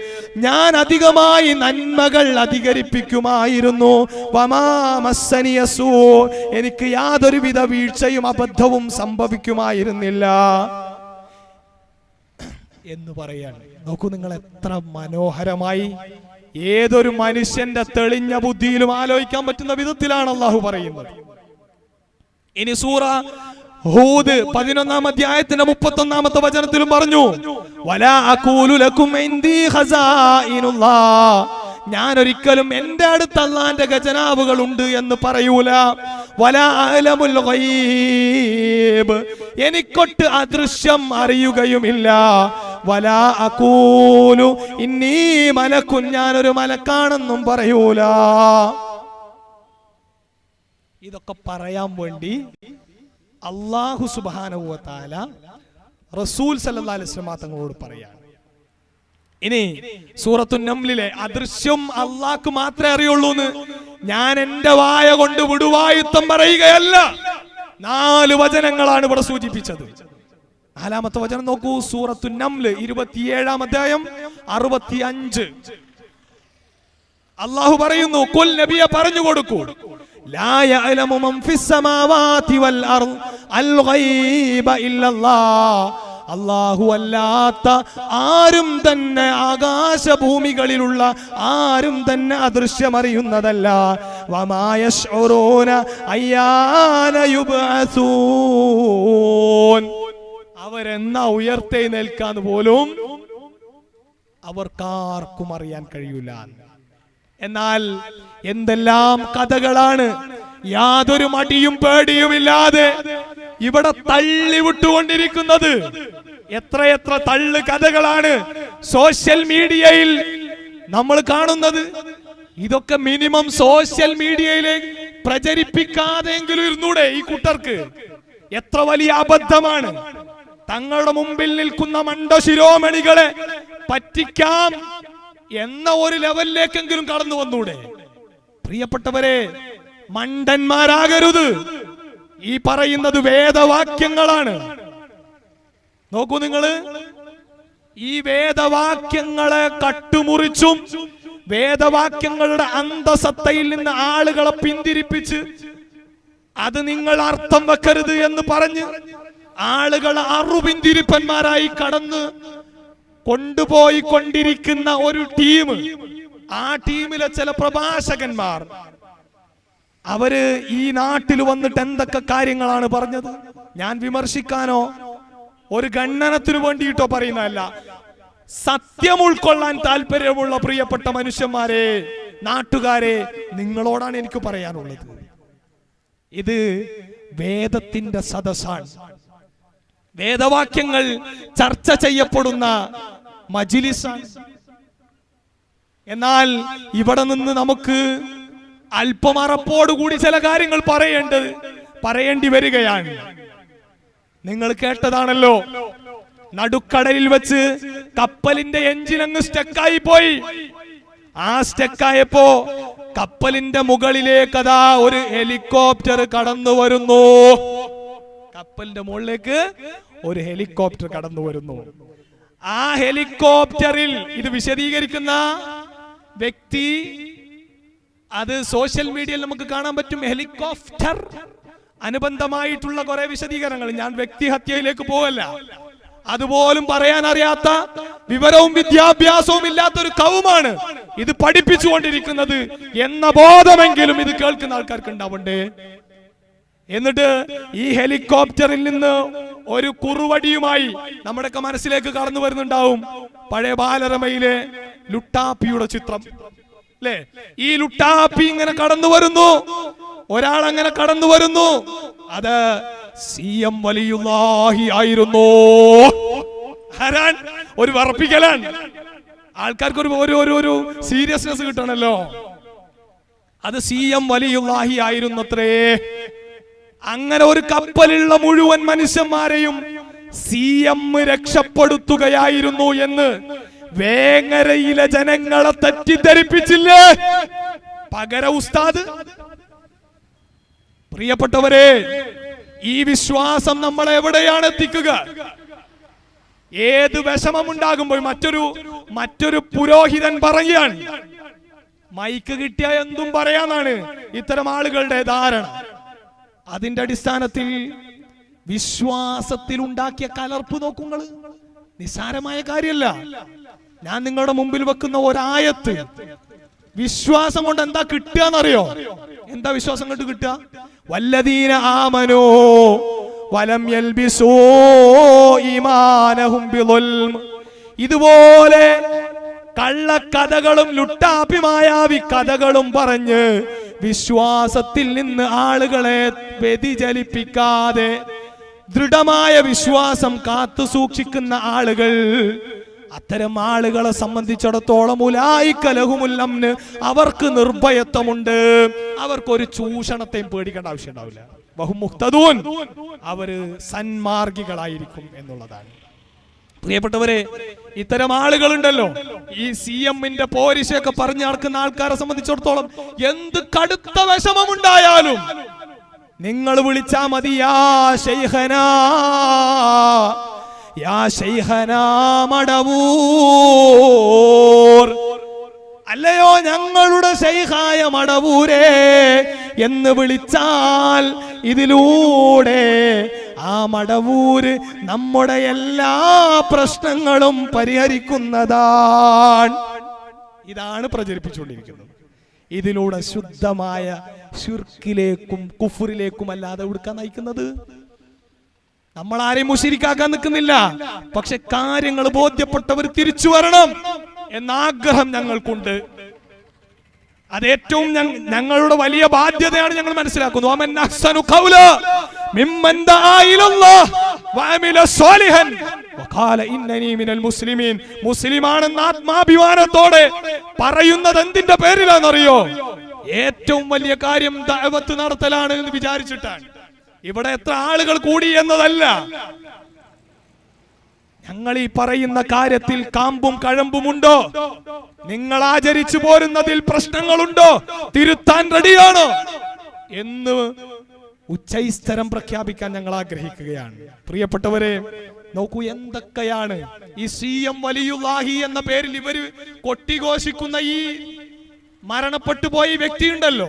ഞാൻ അധികമായി നന്മകൾ അധികരിപ്പിക്കുമായിരുന്നു. വമാ മസ്സനിയ സൂ, എനിക്ക് യാതൊരുവിധ വീഴ്ചയും അബദ്ധവും സംഭവിക്കുമായിരുന്നില്ല എന്ന് പറയാണ്. നോക്കൂ നിങ്ങൾ, എത്ര മനോഹരമായി ഏതൊരു മനുഷ്യന്റെ തെളിഞ്ഞ ബുദ്ധിയിലും ആലോചിക്കാൻ പറ്റുന്ന വിധത്തിലാണ് അള്ളാഹു പറയുന്നത്. ഇനി സൂറ ഹൂദ് 11-ാം അധ്യായത്തിന്റെ 31-ാമത്തെ വചനത്തിലും പറഞ്ഞു, വലാ അഖൂലു ലക്കും ഇൻദീ ഖസാഇനുല്ലാഹ്, ഞാൻ ഒരിക്കലും എന്റെ അടുത്ത് അല്ലാഹുവിന്റെ ഖജനാവുകൾ ഉണ്ട് എന്ന് പറയൂല. വലാ അഅലമുൽ ഗൈബ്, എനിക്കൊട്ട് അദൃശ്യം അറിയുകയുമില്ല. വലാ അഖൂലു ഇന്നീ മലക്കുൻ, ഞാനൊരു മലക്കാണെന്നും പറയൂല. ഇതൊക്കെ പറയാൻ വേണ്ടി അല്ലാഹു സുബ്ഹാനഹു വ തആല റസൂൽ സല്ലല്ലാഹു അലൈഹി വസല്ലം തങ്ങളോട് പറയാണ്. ഇനി സൂറത്തുൻ നംലിലെ അദൃശ്യം അല്ലാഹ്ക്ക് മാത്രമേ അറിയുള്ളൂ എന്ന് ഞാൻ എന്റെ വായ കൊണ്ട് വിടുവായുത്തം പറയുകയല്ല. 4 വചനങ്ങളാണ് ഇവിടെ സൂചിപ്പിച്ചത്. 4-ാമത്തെ വചനം നോക്കൂ, സൂറത്തുൻ നംല് 27-ാം അധ്യായം 65. അല്ലാഹു പറയുന്നു, ഖുൽ നബിയെ പറഞ്ഞു കൊടുക്കൂ, ലാ യഅലമു മൻ ഫിസ് സമാവാതി വൽ അർദ് അൽ ഗൈബ ഇല്ലല്ലാഹ്, അല്ലാഹു അല്ലാത്ത ആരും തന്നെ ആകാശഭൂമികളിലുള്ള ആരും തന്നെ അദൃശ്യമറിയുന്നതല്ല. വമാ യശ്ഉറൂന അയ്യാന യുബ്അസൂൻ, അവരെന്നാ ഉയർത്തെഴുന്നേൽക്കാന്ന് പോലും അവർക്കാർക്കും അറിയാൻ കഴിയൂല. എന്നാൽ എന്തെല്ലാം കഥകളാണ് യാതൊരു മടിയും പേടിയുമില്ലാതെ ഇവിടെ തള്ളിവിട്ടുകൊണ്ടിരിക്കുന്നത്. എത്രയെത്ര തള്ളു കഥകളാണ് സോഷ്യൽ മീഡിയയിൽ നമ്മൾ കാണുന്നത്. ഇതൊക്കെ മിനിമം സോഷ്യൽ മീഡിയയിലേക്ക് പ്രചരിപ്പിക്കാതെങ്കിലും ഇരുന്നൂടെ ഈ കൂട്ടർക്ക്? എത്ര വലിയ അബദ്ധമാണ്. തങ്ങളുടെ മുമ്പിൽ നിൽക്കുന്ന മണ്ടശിരോമണികളെ പറ്റിക്കാം എന്ന ഒരു ലെവലിലേക്കെങ്കിലും കടന്നു വന്നൂടെ? പ്രിയപ്പെട്ടവരെ, മണ്ടന്മാരാകരുത്. ഈ പറയുന്നത് വേദവാക്യങ്ങളാണ്. നോക്കൂ നിങ്ങള്, ഈ വേദവാക്യങ്ങളെ കട്ടുമുറിച്ചും വേദവാക്യങ്ങളുടെ അന്തസത്തയിൽ നിന്ന് ആളുകളെ പിന്തിരിപ്പിച്ച് അത് നിങ്ങൾ അർത്ഥം വെക്കരുത് എന്ന് പറഞ്ഞ് ആളുകളെ അറുപിന്തിരിപ്പന്മാരായി കടന്ന് കൊണ്ടുപോയി കൊണ്ടിരിക്കുന്ന ഒരു ടീം. ആ ടീമിലെ ചില പ്രഭാഷകന്മാർ അവര് ഈ നാട്ടിൽ വന്നിട്ട് എന്തൊക്കെ കാര്യങ്ങളാണ് പറഞ്ഞത്. ഞാൻ വിമർശിക്കാനോ ഒരു ഗണ്ണനത്തിനു വേണ്ടിയിട്ടോ പറയുന്നതല്ല. സത്യം ഉൾക്കൊള്ളാൻ താല്പര്യമുള്ള പ്രിയപ്പെട്ട മനുഷ്യന്മാരെ, നാട്ടുകാരെ, നിങ്ങളോടാണ് എനിക്ക് പറയാനുള്ളത്. ഇത് വേദത്തിന്റെ സദസ്സാണ്. വേദവാക്യങ്ങൾ ചർച്ച ചെയ്യപ്പെടുന്ന മജ്‌ലിസാണ്. എന്നാൽ ഇവിടെ നിന്ന് നമുക്ക് അല്പം അറപ്പോടുകൂടി ചില കാര്യങ്ങൾ പറയേണ്ടി വരികയാണ്. നിങ്ങൾ കേട്ടതാണല്ലോ, നടുക്കടലിൽ വെച്ച് കപ്പലിന്റെ എഞ്ചിൻ അങ്ങ് സ്റ്റക്കായി പോയി. ആ സ്റ്റക്കായപ്പോ കപ്പലിന്റെ മുകളിലേക്ക് അതാ ഒരു ഹെലികോപ്റ്റർ കടന്നു വരുന്നു. കപ്പലിന്റെ മുകളിലേക്ക് ഒരു ഹെലികോപ്റ്റർ കടന്നു വരുന്നു. ആ ഹെലികോപ്റ്ററിൽ ഇത് വിശദീകരിക്കുന്ന വ്യക്തി, അത് സോഷ്യൽ മീഡിയയിൽ നമുക്ക് കാണാൻ പറ്റും. ഹെലികോപ്റ്റർ അനുബന്ധമായിട്ടുള്ള കുറെ വിശദീകരണങ്ങൾ. ഞാൻ വ്യക്തിഹത്യയിലേക്ക് പോകല്ല. അതുപോലും പറയാൻ അറിയാത്ത, വിവരവും വിദ്യാഭ്യാസവും ഇല്ലാത്ത ഒരു കൗമാണ് ഇത് പഠിപ്പിച്ചുകൊണ്ടിരിക്കുന്നത് എന്ന ബോധമെങ്കിലും ഇത് കേൾക്കുന്ന ആൾക്കാർക്ക് ഉണ്ടാവണ്ടേ? എന്നിട്ട് ഈ ഹെലികോപ്റ്ററിൽ നിന്ന് ഒരു കുറുവടിയുമായി നമ്മുടെയൊക്കെ മനസ്സിലേക്ക് കടന്നു വരുന്നുണ്ടാവും പഴയ ബാലരമയിലെ ലുട്ടാപ്പിയുടെ ചിത്രം, അല്ലേ? ഈ ലുട്ടാപ്പി ഇങ്ങനെ കടന്നു വരുന്നു, ഒരാൾ അങ്ങനെ കടന്നു വരുന്നു. അത് CM വലിയുല്ലാഹി ആയിരുന്നു. ആരാൻ? ഒരു വറപ്പിക്കലാണ്. ആൾക്കാർക്ക് ഒരു സീരിയസ്നെസ് കിട്ടണല്ലോ. അത് CM വലിയുല്ലാഹി ആയിരുന്നത്രേ. അങ്ങനെ ഒരു കപ്പലുള്ള മുഴുവൻ മനുഷ്യന്മാരെയും CM രക്ഷപ്പെടുത്തുകയായിരുന്നു എന്ന് വേങ്ങരയിലെ ജനങ്ങളെ തെറ്റിദ്ധരിപ്പിച്ചില്ലേ പകര ഉസ്താദ്? പ്രിയപ്പെട്ടവരെ, ഈ വിശ്വാസം നമ്മളെ എവിടെയാണ് എത്തിക്കുക? ഏത് വിഷമമുണ്ടാകുമ്പോൾ മറ്റൊരു പുരോഹിതൻ പറയുകയാണ്, മൈക്ക് കിട്ടിയ എന്തും പറയാനാണ് ഇത്തരം ആളുകളുടെ ധാരണ. അതിന്റെ അടിസ്ഥാനത്തിൽ വിശ്വാസത്തിൽ ഉണ്ടാക്കിയ കലർപ്പ് നോക്കുങ്ങള് നിസ്സാരമായ കാര്യമല്ല. ഞാൻ നിങ്ങളുടെ മുമ്പിൽ വെക്കുന്ന ഒരായത്ത് വിശ്വാസം കൊണ്ട് എന്താ കിട്ടുകയെന്നറിയോ? എന്താ വിശ്വാസം കൊണ്ട് കിട്ടുക? വല്ലദീന ആമനോ വലം യൽബിസൂ ഈമാനഹും ബിളുൽം. ഇതുപോലെ കള്ളക്കഥകളും ലുട്ടാപ്പിമായാവി കഥകളും പറഞ്ഞ് വിശ്വാസത്തിൽ നിന്ന് ആളുകളെ വ്യതിചലിപ്പിക്കാതെ ദൃഢമായ വിശ്വാസം കാത്തു സൂക്ഷിക്കുന്ന ആളുകൾ, അത്തരം ആളുകളെ സംബന്ധിച്ചിടത്തോളം ഉലൈക ലഹുമുൽ അംൻ, അവർക്ക് നിർഭയത്വമുണ്ട്. അവർക്കൊരു ചൂഷണത്തെയും പേടിക്കേണ്ട ആവശ്യം ഉണ്ടാവില്ല. വഹും മുഹ്തദൂൻ, അവര് സന്മാർഗികളായിരിക്കും എന്നുള്ളതാണ്. പ്രിയപ്പെട്ടവരെ, ഇത്തരം ആളുകളുണ്ടല്ലോ, ഈ CMന്റെ പോരിശയൊക്കെ പറഞ്ഞു നടക്കുന്ന ആൾക്കാരെ സംബന്ധിച്ചിടത്തോളം എന്ത് കടുത്ത വിഷമമുണ്ടായാലും നിങ്ങൾ വിളിച്ചാ മതി, യാ ശൈഖനാ, യാ ശൈഖനാ മടവൂർ, അല്ലയോ ഞങ്ങളുടെ ശൈഖായ മടവൂരേ എന്ന് വിളിച്ചാൽ ഇതിലൂടെ ആ മടവൂര് നമ്മുടെ എല്ലാ പ്രശ്നങ്ങളും പരിഹരിക്കുന്നതാണ്. ഇതാണ് പ്രചരിപ്പിച്ചുകൊണ്ടിരിക്കുന്നത്. ഇതിലൂടെ ശുദ്ധമായ ശിർക്കിലേക്കും കുഫറിലേക്കും അല്ലാതെ എടുക്കാൻ നയിക്കുന്നത്. നമ്മൾ ആരെയും മുശ്രിക്കാക്കാൻ നിൽക്കുന്നില്ല, പക്ഷെ കാര്യങ്ങൾ ബോധ്യപ്പെട്ടവർ തിരിച്ചു വരണം എന്ന ആഗ്രഹം ഞങ്ങൾക്കുണ്ട്. അത് ഏറ്റവും ഞങ്ങളുടെ വലിയ ബാധ്യതയാണ്. ഞങ്ങൾ മനസ്സിലാക്കുന്നു, മുസ്ലിമാണെന്ന് ആത്മാഭിമാനത്തോടെ പറയുന്നത് എന്തിന്റെ പേരിലാണെന്നറിയോ? ഏറ്റവും വലിയ കാര്യം ദഅവത്ത് നടത്തലാണ് എന്ന് വിചാരിച്ചിട്ടാണ്. ഇവിടെ എത്ര ആളുകൾ കൂടി എന്നതല്ല, ഞങ്ങൾ ഈ പറയുന്ന കാര്യത്തിൽ കാമ്പും കഴമ്പുമുണ്ടോ? നിങ്ങൾ ആചരിച്ചു പോരുന്നതിൽ പ്രശ്നങ്ങളുണ്ടോ? തിരുത്താൻ റെഡിയാണോ എന്ന് ഉച്ചൈസ്തരം പ്രഖ്യാപിക്കാൻ ഞങ്ങൾ ആഗ്രഹിക്കുകയാണ്. പ്രിയപ്പെട്ടവരെ, നോക്കൂ എന്തൊക്കെയാണ് ഈ CM വലിയുല്ലാഹി എന്ന പേരിൽ ഇവര് കൊട്ടിഘോഷിക്കുന്ന ഈ മരണപ്പെട്ടു പോയ വ്യക്തിയുണ്ടല്ലോ.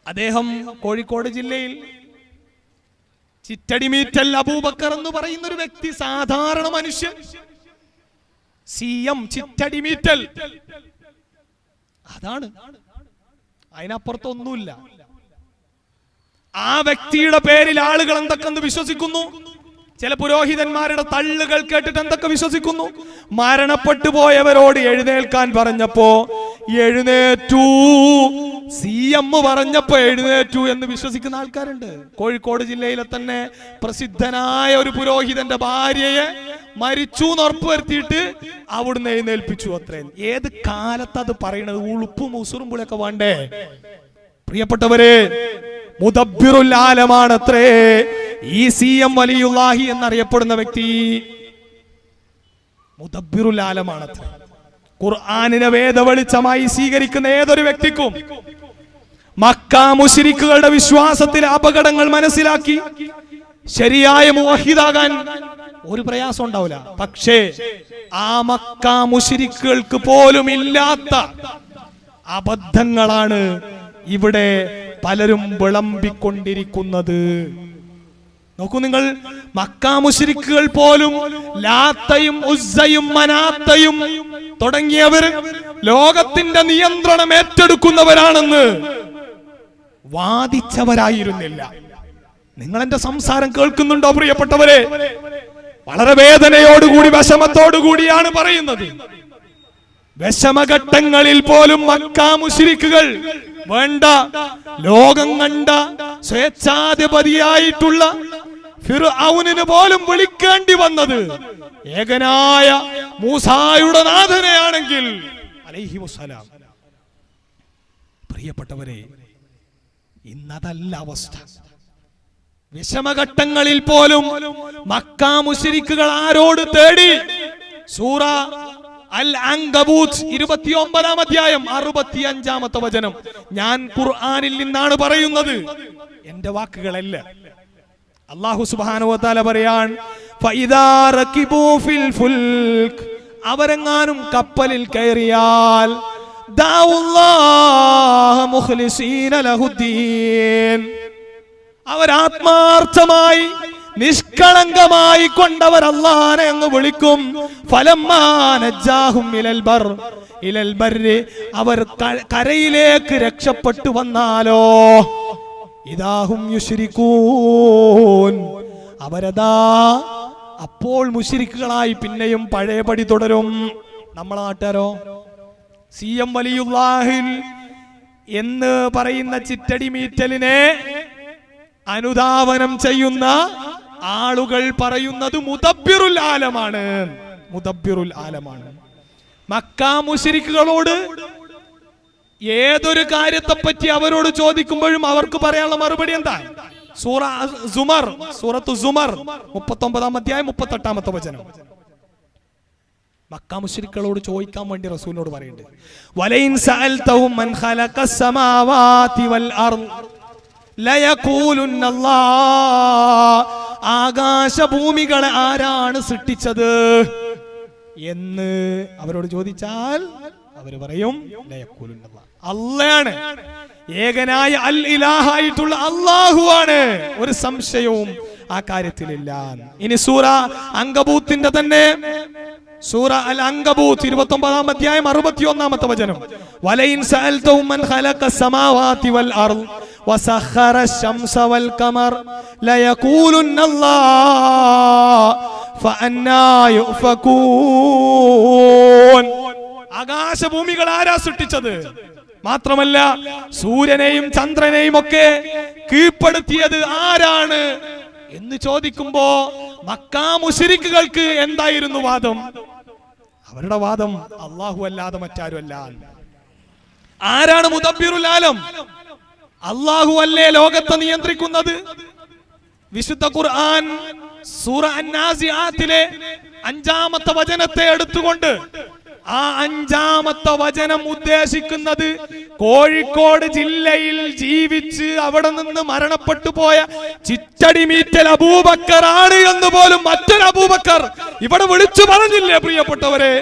അദ്ദേഹം കോഴിക്കോട് ജില്ലയിൽ ചിറ്റടിമീറ്റൽ അബൂബക്കർ എന്ന് പറയുന്ന ഒരു വ്യക്തി, സാധാരണ മനുഷ്യൻ. CM ചിറ്റടിമീറ്റൽ, അതാണ്, അതിനപ്പുറത്തൊന്നുമില്ല. ആ വ്യക്തിയുടെ പേരിൽ ആളുകൾ എന്തൊക്കെ വിശ്വസിക്കുന്നു? ചില പുരോഹിതന്മാരുടെ തള്ളുകൾ കേട്ടിട്ട് എന്തൊക്കെ വിശ്വസിക്കുന്നു? മരണപ്പെട്ടു പോയവരോട് എഴുന്നേൽക്കാൻ പറഞ്ഞപ്പോ എഴുന്നേറ്റു, CM പറഞ്ഞപ്പോ എഴുന്നേറ്റു എന്ന് വിശ്വസിക്കുന്ന ആൾക്കാരുണ്ട്. കോഴിക്കോട് ജില്ലയിലെ തന്നെ പ്രസിദ്ധനായ ഒരു പുരോഹിതന്റെ ഭാര്യയെ മരിച്ചു എന്ന് ഉറപ്പുവരുത്തിയിട്ട് അവിടുന്ന് എഴുന്നേൽപ്പിച്ചു അത്രയും. ഏത് കാലത്ത് അത് പറയണത്? ഉളുപ്പും ഉസുറും പുളിയൊക്കെ വേണ്ടേ? പ്രിയപ്പെട്ടവരെ, മുദബ്ബിറുൽ ആലമാണത്രേ ഈ CM വലിയുല്ലാഹി എന്നറിയപ്പെടുന്ന വ്യക്തി. മുദബ്ബിറുൽ ആലമാണത്രേ. ഖുർആനിനെ വേദവെളിച്ചമായി സ്വീകരിക്കുന്ന ഏതൊരു വ്യക്തിക്കും മക്ക മുശ്രിക്കുകളുടെ വിശ്വാസത്തിലെ അപകടങ്ങൾ മനസ്സിലാക്കി ശരിയായ മുവഹിദാകാൻ ഒരു പ്രയാസം ഉണ്ടാവില്ല. പക്ഷേ ആ മക്ക മുശ്രിക്കുകൾക്ക് പോലും ഇല്ലാത്ത അബദ്ധങ്ങളാണ് ഇവിടെ പലരും വിളമ്പിക്കൊണ്ടിരിക്കുന്നത്. നോക്കൂ നിങ്ങൾ, മക്ക മുശ്രിക്കുകൾ പോലും ലാത്തയും ഉസ്സയും മനാത്തയും തുടങ്ങിയവർ ലോകത്തിന്റെ നിയന്ത്രണം ഏറ്റെടുക്കുന്നവരാണെന്ന് വാദിച്ചവരായിരുന്നില്ല. നിങ്ങൾ എന്റെ സംസാരം കേൾക്കുന്നുണ്ടോ പ്രിയപ്പെട്ടവരെ? വളരെ വേദനയോടുകൂടി വിഷമത്തോടുകൂടിയാണ് പറയുന്നത്. വിഷമഘട്ടങ്ങളിൽ പോലും മക്ക മുശ്രിക്കുകൾ വേണ്ട, ലോകം കണ്ട സ്വേച്ഛാധിപതിയായിട്ടുള്ള ഫിർഔനിന് പോലും വിളിക്കേണ്ടി വന്നത് ഏകനായ മൂസായുടെ നാഥനെയാണെങ്കിൽ അലൈഹി വസല്ലം. പ്രിയപ്പെട്ടവരെ, ഇന്നതല്ല അവസ്ഥ. വിഷമഘട്ടങ്ങളിൽ പോലും മക്ക മുശ്രിക്കുകൾ ആരോട് തേടി? സൂറ അൽ അൻകബൂത്ത് 29-ാം അധ്യായം 65-ാമത്തെ വചനം. ഞാൻ ഖുർആനിൽ നിന്നാണ് പറയുന്നത്, എന്റെ വാക്കുകളല്ല. അല്ലാഹു സുബ്ഹാനഹു വ തആല പറയാൻ, ഫഇദാ റകിബൂ ഫിൽ ഫുൽക്, അവരെങ്ങാനും കപ്പലിൽ കയറിയാൽ ദഅഉല്ലാഹ മുഖ്ലിസീന ലഹുദ്ദീൻ, അവർ ആത്മാർത്ഥമായി നിഷ്കളങ്കമായി കൊണ്ടവർ അല്ലാഹനെ അങ്ങ് വിളിക്കും. ഫലമ്മാ നജ്ജാഹും ഇലൽ ബർരി, അവർ കരയിലേക്ക് രക്ഷപ്പെട്ടു വന്നാലോ ഇദാഹും യുശ്രികൂൻ, അവരതാ അപ്പോൾ മുശ്രിക്കുകളായി പിന്നെയും പഴയപടി തുടരും. നമ്മളെ നാട്ടുകാരോ? CM വലിയുല്ലാഹിൽ എന്ന് പറയുന്ന ചിറ്റടി മീറ്റലിനെ അനുധാവനം ചെയ്യുന്ന ആളുകൾ പറയുന്നത് മുദബ്ബിറുൽ ആലമാണ്. മുദബ്ബിറുൽ ആലമാണ്. മക്ക മുശ്രിക്കുകളോട് ഏതൊരു കാര്യത്തെ പറ്റി അവരോട് ചോദിക്കുമ്പോഴും അവർക്ക് പറയാനുള്ള മറുപടി എന്താ? സൂറത്തു സുമർ 39-ാം അധ്യായം 38-ാമത്തെ വചനം. മക്ക മുശ്രിക്കുകളോട് ചോദിക്കാൻ വേണ്ടി റസൂലിനോട് പറയുന്നുണ്ട്, വലൈൻ സഅൽതഹും മൻ ഖലഖസ് സമാവാതി വൽ അർദ് ലയഖൂലുന്നല്ലാഹ്, ആകാശഭൂമികളെ ആരാണ് സൃഷ്ടിച്ചത് എന്ന് അവരോട് ചോദിച്ചാൽ അവർ പറയും ലയഖൂലുന്നല്ലാഹ്, അല്ലാഹുവാണ്. ഏകനായ അൽ ഇലാഹായിട്ടുള്ള അല്ലാഹുവാണ്. ഒരു സംശയവും ആ കാര്യത്തിലില്ല. ഇനി സൂറ അങ്കബൂത്തിന്റെ തന്നെ സൂറ അൽ അൻകബൂത്ത് 29-ാം അധ്യായം 61-ാമത്തെ വചനം. വലൈൻ സഅൽതഹും മൻ ഖലഖസ് സമാവാതി വൽ അർദ് വസഖറ ശംസ വൽ ഖമർ ലയഖൂലുന്നല്ലാഹ് ഫഅന്നാ യുഫകൂൻ, ആകാശഭൂമികൾ ആരാ സൃഷ്ടിച്ചത്? മാത്രമല്ല സൂര്യനെയും ചന്ദ്രനെയും ഒക്കെ കീഴ്പ്പെടുത്തിയത് ആരാണ് എന്ന് ചോദിക്കുമ്പോ മക്ക മുശ്രിക്കുകൾക്ക് എന്തായിരുന്നു വാദം? അവരുടെ വാദം അല്ലാഹു അല്ലാതെ മറ്റാരുമല്ല. ആരാണ് മുദബ്ബിറുൽ ആലം? അല്ലാഹു അല്ലേ ലോകത്തെ നിയന്ത്രിക്കുന്നത്? വിശുദ്ധ ഖുർആൻ സൂറ അൻ-നാസിആത്തിലെ 5-ാമത്തെ വചനത്തെ എടുത്തുകൊണ്ട് ആ 5-ാമത്തെ വചനം ഉദ്ദേശിക്കുന്നത് കോഴിക്കോട് ജില്ലയിൽ ജീവിച്ച് അവിടെ നിന്ന് മരണപ്പെട്ടു പോയ ചിറ്റടി മീറ്റൽ അബൂബക്കർ ആണ് എന്ന് പോലും മറ്റൊരു അബൂബക്കർ ഇവിടെ വിളിച്ചു പറഞ്ഞില്ലേ പ്രിയപ്പെട്ടവരെ?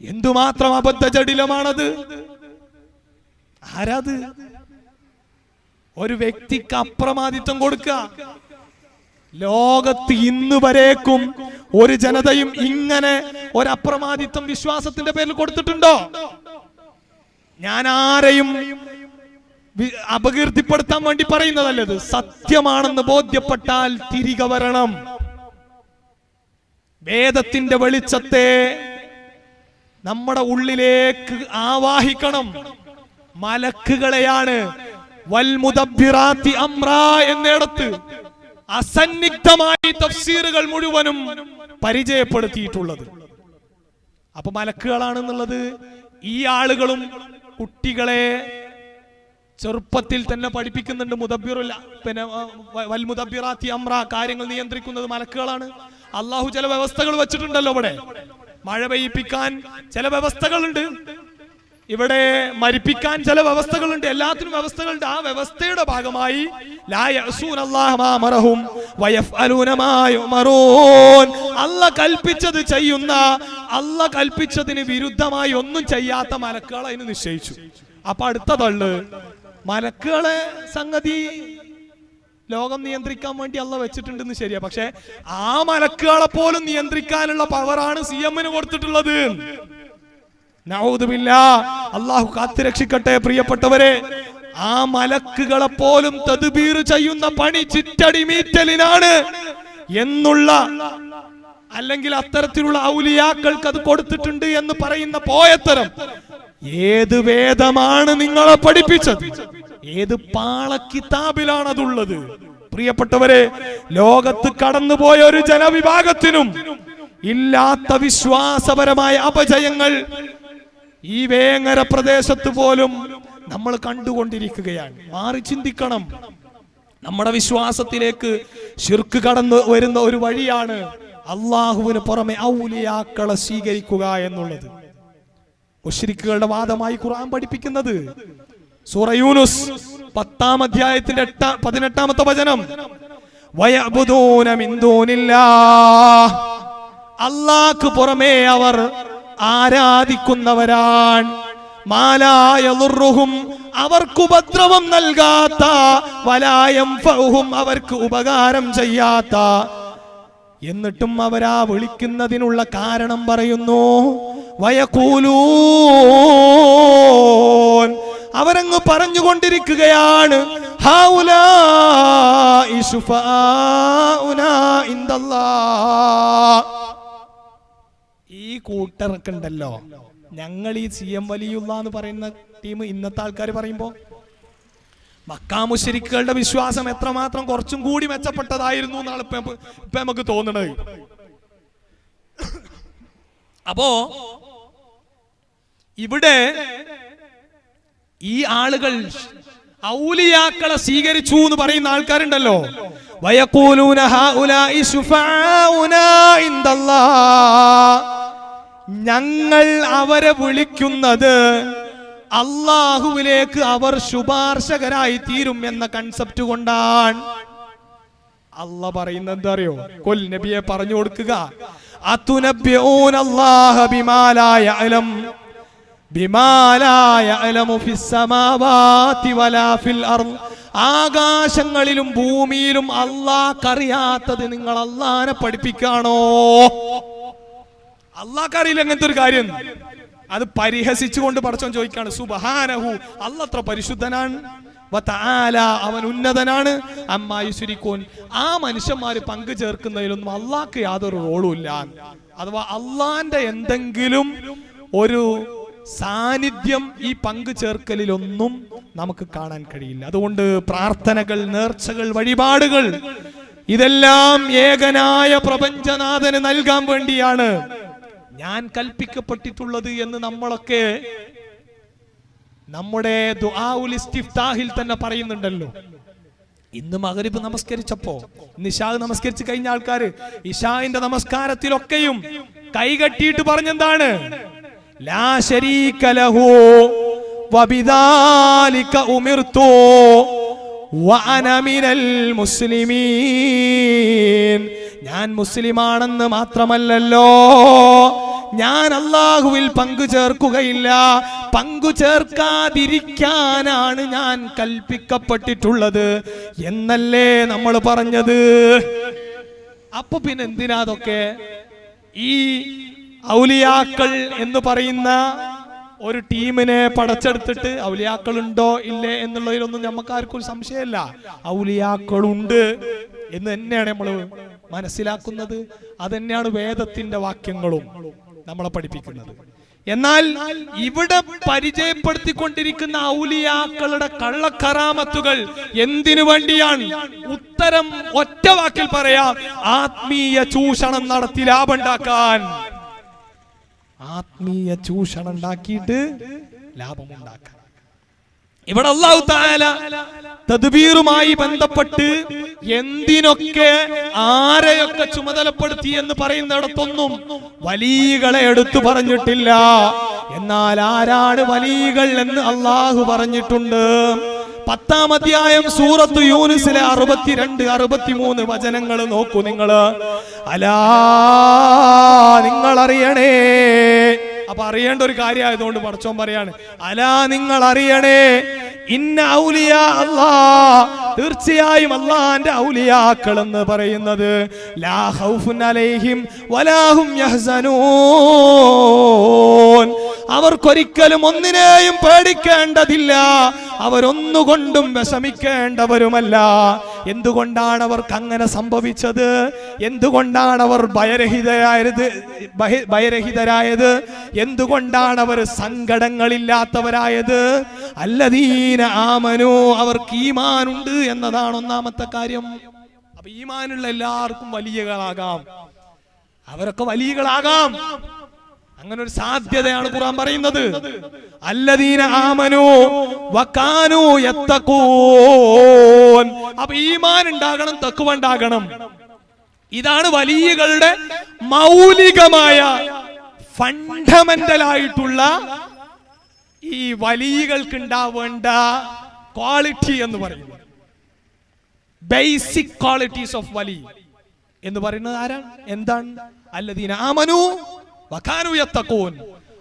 എന്തുമാത്രം അബദ്ധജടിലമാണത്! ആരാത്? ഒരു വ്യക്തിക്ക് അപ്രമാദിത്വം കൊടുക്കുക. ലോകത്ത് ഇന്ന് വരേക്കും ഒരു ജനതയും ഇങ്ങനെ ഒരു അപ്രമാദിത്വം വിശ്വാസത്തിന്റെ പേരിൽ കൊടുത്തിട്ടുണ്ടോ? ഞാൻ ആരെയും അപകീർത്തിപ്പെടുത്താൻ വേണ്ടി പറയുന്നതല്ലത്. സത്യമാണെന്ന് ബോധ്യപ്പെട്ടാൽ തിരികെ വരണം. വേദത്തിന്റെ വെളിച്ചത്തെ നമ്മുടെ ഉള്ളിലേക്ക് ആവാഹിക്കണം. മലക്കുകളെയാണ് വൽ മുദബ്ബിറാത്തി അംറാ എന്നിടത്ത് അസന്നിഗ്ധമായി തഫ്സീറുകൾ മുഴുവനും പരിചയപ്പെടുത്തിയിട്ടുള്ളത്. അപ്പൊ മലക്കുകളാണെന്നുള്ളത് ഈ ആളുകളും കുട്ടികളെ ചെറുപ്പത്തിൽ തന്നെ പഠിപ്പിക്കുന്നുണ്ട്. മുദബ്ബിറുൽ വൽ മുദബ്ബിറാത്തി അംറ, കാര്യങ്ങൾ നിയന്ത്രിക്കുന്നത് മലക്കുകളാണ്. അള്ളാഹു ചില വ്യവസ്ഥകൾ വെച്ചിട്ടുണ്ടല്ലോ. ഇവിടെ മഴ പെയ്യിപ്പിക്കാൻ ചില വ്യവസ്ഥകളുണ്ട്, ഇവിടെ മരിപ്പിക്കാൻ ചില വ്യവസ്ഥകളുണ്ട്, എല്ലാത്തിനും വ്യവസ്ഥകളുണ്ട്. ആ വ്യവസ്ഥയുടെ ഭാഗമായി ലാ യഅസൂനല്ലാഹ മാ അമറഹും വയഫ്അലൂന മാ യുമറൂൻ, അല്ലാഹ് കൽപ്പിച്ചത് ചെയ്യുന്ന, അല്ലാഹ് കൽപ്പിച്ചതിന് വിരുദ്ധമായി ഒന്നും ചെയ്യാത്ത മലക്കുകളെ അതിന് നിശ്ചയിച്ചു. അപ്പൊ അടുത്ത തള്ള് മലക്കുകളെ സംഗതി ലോകം നിയന്ത്രിക്കാൻ വേണ്ടി അല്ലാഹ് വെച്ചിട്ടുണ്ടെന്ന് ശരിയാ, പക്ഷെ ആ മലക്കുകളെ പോലും നിയന്ത്രിക്കാനുള്ള പവറാണ് CM-ന് കൊടുത്തിട്ടുള്ളത്. നഊദു ബില്ലാഹ്, അല്ലാഹു കാത്തുരക്ഷിക്കട്ടെ. പ്രിയപ്പെട്ടവരെ, ആ മലക്കുകളെ പോലും തദ്ബീർ ചെയ്യുന്ന പണി ചിറ്റടി മീറ്റലിനാണ് എന്നുള്ള, അല്ലെങ്കിൽ അത്തരത്തിലുള്ള ഔലിയാക്കൾക്ക് അത് കൊടുത്തിട്ടുണ്ട് എന്ന് പറയുന്ന പോയത്തരം ഏത് വേദമാണ് നിങ്ങളെ പഠിപ്പിച്ചത്? ഏത് പാളക്കിതാബിലാണ് അതുള്ളത്? പ്രിയപ്പെട്ടവരെ, ലോകത്ത് കടന്നുപോയ ഒരു ജനവിഭാഗത്തിനും ഇല്ലാത്ത വിശ്വാസപരമായ അപജയങ്ങൾ ഈ വേങ്ങര പ്രദേശത്ത് പോലും നമ്മൾ കണ്ടുകൊണ്ടിരിക്കുകയാണ്. മാറി ചിന്തിക്കണം. നമ്മുടെ വിശ്വാസത്തിലേക്ക് ശിർക്ക് കടന്നു വരുന്ന ഒരു വഴിയാണ് അള്ളാഹുവിന് പുറമെ ഔലിയാക്കളെ സ്വീകരിക്കുക എന്നുള്ളത്. മുശ്രിക്കുകളുടെ വാദമായി ഖുർആൻ പഠിപ്പിക്കുന്നത് സൂറ യൂനുസ് 10-ാം അധ്യായത്തിന്റെ 18-ാമത്തെ വചനം, വയഅ്ബുദൂന മിൻ ദൂനില്ലാഹ്, അല്ലാഹുവിന് പുറമെ അവർ ആരാധിക്കുന്നവരാണ്. മാലാ യളുറുഹും, അവർക്ക് ഉപദ്രവം നൽകാത്ത, വലാ യൻഫഉഹും, അവർക്ക് ഉപകാരം ചെയ്യാത്ത. എന്നിട്ടും അവരാ വിളിക്കുന്നതിനുള്ള കാരണം പറയുന്നു. വയഖൂലൂൻ, അവരങ്ങ് പറഞ്ഞുകൊണ്ടിരിക്കുകയാണ്, ഹൗലാഇ ശുഫാഉനാ ഇൻദല്ലാഹ്. ഈ കൂട്ടരൊക്കെ ഉണ്ടല്ലോ, ഞങ്ങൾ ഈ CM വലിയുള്ള എന്ന് പറയുന്ന ടീം ഇന്നത്തെ ആൾക്കാർ പറയുമ്പോ മക്കാ മുശ്രിക്കുകളുടെ വിശ്വാസം എത്രമാത്രം കുറച്ചും കൂടി മെച്ചപ്പെട്ടതായിരുന്നു എന്നാണ് ഇപ്പൊ നമുക്ക് തോന്നുന്നത്. അപ്പോ ഇവിടെ ഈ ആളുകൾ ഔലിയാക്കളെ സ്വീകരിച്ചു എന്ന് പറയുന്ന ആൾക്കാരുണ്ടല്ലോ, വയഖൂലൂന ഹൗലാഇ ശുഫാഉനാ ഇൻദല്ലാഹ്, ഞങ്ങൾ അവരെ വിളിക്കുന്നത് അള്ളാഹുവിലേക്ക് അവർ ശുപാർശകരായി തീരും എന്ന കൺസെപ്റ്റ് കൊണ്ടാണ്. അള്ളാഹ് പറയുന്നത് എന്താ അറിയോ? കൊൽ നബിയെ പറഞ്ഞു കൊടുക്കുക, അതുനബ്ബിഊനല്ലാഹ ബിമാ ലാ യഅലം ബിമാ ലാ യഅലമു ഫിസ് സമാവാതി വലാ ഫിൽ അർദ്, ആകാശങ്ങളിലും ഭൂമിയിലും അള്ളാഹ്ക്കറിയാത്തത് നിങ്ങൾ അള്ളാഹിനെ പഠിപ്പിക്കാണോ? അള്ളാഹ്ക്കറിയില്ല അങ്ങനത്തെ ഒരു കാര്യം. അത് പരിഹസിച്ചുകൊണ്ട് പടച്ചോൻ ചോദിക്കാണ്, സുബ്ഹാനഹു, അല്ലാഹ് അത്ര പരിശുദ്ധനാണ്, വതആല, അവൻ ഉന്നതനാണ്, അമ്മാ യുശ്രികൂൻ, ആ മനുഷ്യന്മാര് പങ്കു ചേർക്കുന്നതിലൊന്നും അള്ളാഹ്ക്ക് യാതൊരു റോളും ഇല്ല. അഥവാ അള്ളാന്റെ എന്തെങ്കിലും ഒരു സാന്നിധ്യം ഈ പങ്കു ചേർക്കലിലൊന്നും നമുക്ക് കാണാൻ കഴിയില്ല. അതുകൊണ്ട് പ്രാർത്ഥനകൾ, നേർച്ചകൾ, വഴിപാടുകൾ ഇതെല്ലാം ഏകനായ പ്രപഞ്ചനാഥന് നൽകാൻ വേണ്ടിയാണ് ഞാൻ കൽപ്പിക്കപ്പെട്ടിട്ടുള്ളത് എന്ന് നമ്മളൊക്കെ നമ്മുടെ ദുആഉൽ ഇസ്തിഫ്താഹിൽ തന്നെ പറയുന്നുണ്ടല്ലോ. ഇന്ന് മഗ്രിബ് നമസ്കരിച്ചപ്പോ, ഇന്ന് ഇശാ നമസ്കരിച്ച് കഴിഞ്ഞ ആൾക്കാര് ഇശാന്റെ നമസ്കാരത്തിലൊക്കെയും കൈകെട്ടിയിട്ട് പറഞ്ഞെന്താണ്? ലാ ശരീക ലഹു വബിദാലിക ഉമിർതു വഅന മിനൽ മുസ്ലിമീൻ, ഞാൻ മുസ്ലിമാണെന്ന് മാത്രമല്ലല്ലോ, ഞാൻ അല്ലാഹുവിൽ പങ്കു ചേർക്കുകയില്ല, പങ്കു ചേർക്കാതിരിക്കാനാണ് ഞാൻ കൽപ്പിക്കപ്പെട്ടിട്ടുള്ളത് എന്നല്ലേ നമ്മൾ പറഞ്ഞത്. അപ്പൊ പിന്നെ എന്തിനാ അതൊക്കെ? ഈ ഔലിയാക്കൾ എന്ന് പറയുന്ന ഒരു ടീമിനെ പടച്ചെടുത്തിട്ട് ഔലിയാക്കളുണ്ടോ ഇല്ലേ എന്നുള്ളതിലൊന്നും നമുക്ക് ആർക്കും സംശയമില്ല. ഔലിയാക്കളുണ്ട് എന്ന് തന്നെയാണ് നമ്മൾ മനസ്സിലാക്കുന്നത്. അതന്നെയാണ് വേദത്തിന്റെ വാക്യങ്ങളും നമ്മളെ പഠിപ്പിക്കുന്നത്. എന്നാൽ ഇവിടെ പരിചയപ്പെടുത്തിക്കൊണ്ടിരിക്കുന്ന ഔലിയാക്കളുടെ കള്ളക്കറാമത്തുകൾ എന്തിനു വേണ്ടിയാണ്? ഉത്തരം ഒറ്റ വാക്കിൽ പറയാം, ആത്മീയ ചൂഷണം നടത്തി ലാഭമുണ്ടാക്കാൻ. ആത്മീയ ചൂഷണം ഉണ്ടാക്കിയിട്ട് ലാഭമുണ്ടാക്കാൻ. ഇവിടെ അല്ലാഹു തആല തദ്ബീറുമായി ബന്ധപ്പെട്ട് എന്തിനൊക്കെ ആരെയൊക്കെ ചുമതലപ്പെടുത്തി എന്ന് പറയുന്നിടത്തൊന്നും വലികളെ എടുത്തു പറഞ്ഞിട്ടില്ല. എന്നാൽ ആരാണ് വലികൾ എന്ന് അല്ലാഹു പറഞ്ഞിട്ടുണ്ട്. 10-ാം അധ്യായം സൂറത്ത് യൂനുസിലെ 62-63 വചനങ്ങൾ നോക്കൂ നിങ്ങള്. അലാ, നിങ്ങൾ അറിയണേ. അപ്പൊ അറിയേണ്ട ഒരു കാര്യമായതുകൊണ്ട് പടച്ചോൻ പറയാണ്, അലാ, നിങ്ങൾ അറിയണേ, ഇന്ന ഔലിയാ അല്ലാഹ്, തീർച്ചയായും അല്ലാഹുവിന്റെ ഔലിയാക്കൾ എന്ന് പറയുന്നത് ലാ ഖൗഫുൻ അലൈഹിം വലാ ഹും യഹ്സനൂൻ, അവർക്കൊരിക്കലും ഒന്നിനെയും പേടിക്കേണ്ടതില്ല, അവരൊന്നുകൊണ്ടും വിഷമിക്കേണ്ടവരുമല്ല. എന്തുകൊണ്ടാണ് അവർക്ക് അങ്ങനെ സംഭവിച്ചത്? എന്തുകൊണ്ടാണ് അവർ ഭയരഹിതരായത്? എന്തുകൊണ്ടാണ് അവർ സങ്കടങ്ങളില്ലാത്തവരായത്? അല്ലദീന ആമനു, അവർക്ക് ഈമാനുണ്ട് എന്നതാണ് ഒന്നാമത്തെ കാര്യം. അപ്പൊ ഈമാനുള്ള എല്ലാവർക്കും വലിയകളാകാം, അവരൊക്കെ വലിയകളാകാം. അങ്ങനെ ഒരു സാധ്യതയാണ് ഖുർആൻ പറയുന്നത്. അല്ലദീന ആമനു വകാനു യത്തഖൂൻ. അപ്പൊ ഈമാൻ ഉണ്ടാകണം, തഖ്വ ഉണ്ടാകണം. ഇതാണ് വലിയകളുടെ മൗലികമായ ഫണ്ടമെന്റൽ ആയിട്ടുള്ള ഈ വലിയകൾക്ക് ഉണ്ടാവേണ്ട ക്വാളിറ്റി എന്ന് പറയുന്നത്. ബേസിക് ക്വാളിറ്റീസ് ഓഫ് വലി എന്ന് പറയുന്നത് ആരാണ്? എന്താണ്? അല്ലദീന ആമനു വകാനു യത്തഖൂൻ.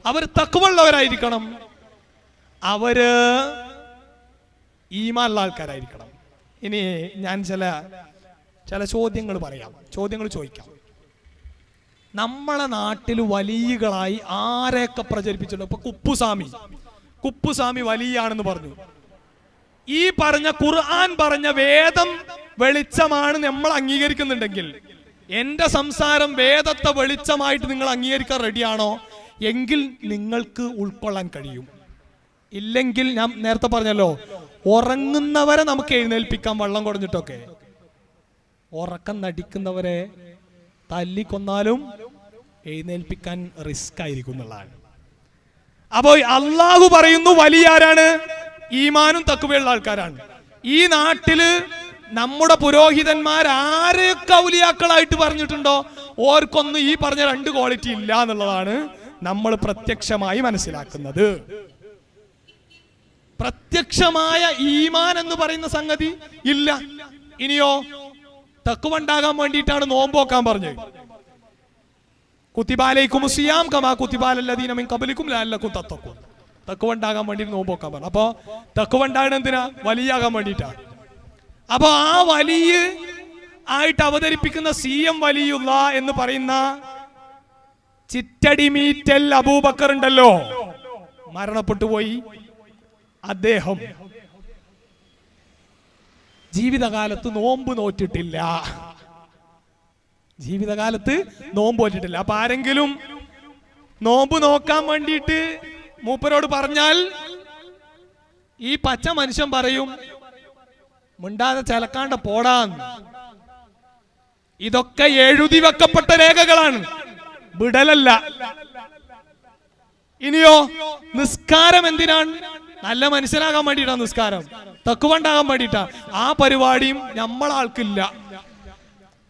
അവർ തഖ്വയുള്ളവരായിരിക്കണം, അവര് ഈമാനുള്ള ആൾക്കാരായിരിക്കണം. ഇനി ഞാൻ ചില ചോദ്യങ്ങൾ പറയാം, ചോദ്യങ്ങൾ ചോദിക്കാം. നമ്മളെ നാട്ടിൽ വലിയകളായി ആരെയൊക്കെ പ്രചരിപ്പിച്ചിട്ടുണ്ട്? ഇപ്പൊ കുപ്പുസ്വാമി വലിയാണെന്ന് പറഞ്ഞു. ഈ പറഞ്ഞ ഖുർആൻ പറഞ്ഞ വേദം വെളിച്ചമാണ് നമ്മൾ അംഗീകരിക്കുന്നുണ്ടെങ്കിൽ, എന്റെ സംസാരം വേദത്തെ വെളിച്ചമായിട്ട് നിങ്ങൾ അംഗീകരിക്കാൻ റെഡിയാണോ? എങ്കിൽ നിങ്ങൾക്ക് ഉൾക്കൊള്ളാൻ കഴിയും. ഇല്ലെങ്കിൽ ഞാൻ നേരത്തെ പറഞ്ഞല്ലോ, ഉറങ്ങുന്നവരെ നമുക്ക് എഴുന്നേൽപ്പിക്കാം വെള്ളം കുടഞ്ഞിട്ടൊക്കെ. ഉറക്കം നടിക്കുന്നവരെ തല്ലിക്കൊന്നാലും എഴുന്നേൽപ്പിക്കാൻ റിസ്ക് ആയിരിക്കും എന്നുള്ളതാണ്. അപ്പോ അള്ളാഹു പറയുന്നു വലിയ ആരാണ്? ഈമാനും തഖ്വയുള്ള ആൾക്കാരാണ്. ഈ നാട്ടില് നമ്മുടെ പുരോഹിതന്മാർ ആരെയൊക്കെ ഔലിയാക്കളായിട്ട് പറഞ്ഞിട്ടുണ്ടോ, ഓർക്കൊന്നും ഈ പറഞ്ഞ 2 ക്വാളിറ്റി ഇല്ല എന്നുള്ളതാണ് നമ്മൾ പ്രത്യക്ഷമായി മനസ്സിലാക്കുന്നത്. പ്രത്യക്ഷമായ ഈമാൻ എന്ന് പറയുന്ന സംഗതി ഇല്ല. ഇനിയോ തഖ്വ ഉണ്ടാകാൻ വേണ്ടിയിട്ടാണ് നോമ്പ് നോക്കാൻ പറഞ്ഞത്. കുത്തിബ അലൈക്കുമുസ് സിയാം കമാ കുത്തിബ അലല്ലദീന മിൻ ഖബ്ലിക്കും ലഅല്ലക്കും തത്തഖൂൻ. തഖ്വ ഉണ്ടാകാൻ വേണ്ടി നോമ്പ് നോക്കാൻ പറഞ്ഞു. അപ്പൊ തഖ്വ ഉണ്ടാകണം എന്തിനാ? വലിയാകാൻ വേണ്ടിയിട്ടാണ്. അപ്പൊ ആ വലിയ ആയിട്ട് അവതരിപ്പിക്കുന്ന CM വലിയുള്ള എന്ന് പറയുന്ന ചിറ്റടിമീറ്റൽ അബൂബക്കർ ഉണ്ടല്ലോ, മരണപ്പെട്ടു പോയി. അദ്ദേഹം ജീവിതകാലത്ത് നോമ്പ് നോറ്റിട്ടില്ല. അപ്പൊ ആരെങ്കിലും നോമ്പ് നോക്കാൻ വേണ്ടിയിട്ട് മൂപ്പരോട് പറഞ്ഞാൽ ഈ പച്ച മനുഷ്യൻ പറയും, മിണ്ടാതെ ചിലക്കാണ്ട പോടാന്ന്. ഇതൊക്കെ എഴുതി വെക്കപ്പെട്ട രേഖകളാണ്, വിടലല്ല. ഇനിയോ നിസ്കാരം എന്തിനാണ്? നല്ല മനസ്സിലാകാൻ വേണ്ടിയിട്ടാണ് നിസ്കാരം, തഖ്വ ഉണ്ടാകാൻ വേണ്ടിയിട്ടാ. ആ പരിപാടിയും നമ്മളാൾക്കില്ല.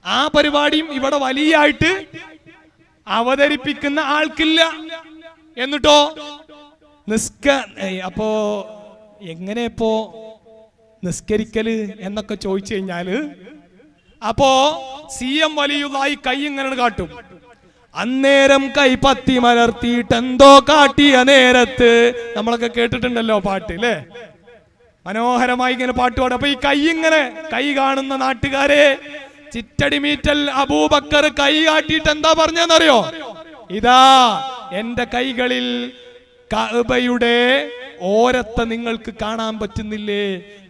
ആ പരിപാടിയും ഇവിടെ വലിയായിട്ട് അവതരിപ്പിക്കുന്ന ആൾക്കില്ല. എന്നിട്ടോ അപ്പോ എങ്ങനെ ഇപ്പോ നിസ്കരിക്കല് എന്നൊക്കെ ചോദിച്ചു കഴിഞ്ഞാല്, അപ്പോ CM വലിയുള്ളായി കൈ ഇങ്ങനെ കാട്ടും. അന്നേരം കൈ പത്തി മലർത്തിയിട്ടെന്തോ കാട്ടിയ നേരത്ത്, നമ്മളൊക്കെ കേട്ടിട്ടുണ്ടല്ലോ പാട്ട് അല്ലേ, മനോഹരമായി ഇങ്ങനെ പാട്ട് പാടും. അപ്പൊ ഈ കൈ കാണുന്ന നാട്ടുകാരെ, ചിറ്റടിമീറ്റൽ അബൂബക്കർ കൈ കാട്ടിയിട്ട് എന്താ പറഞ്ഞെന്നറിയോ? ഇതാ എന്റെ കൈകളിൽ കഅബയുടെ ഓരത്തെ നിങ്ങൾക്ക് കാണാൻ പറ്റുന്നില്ലേ,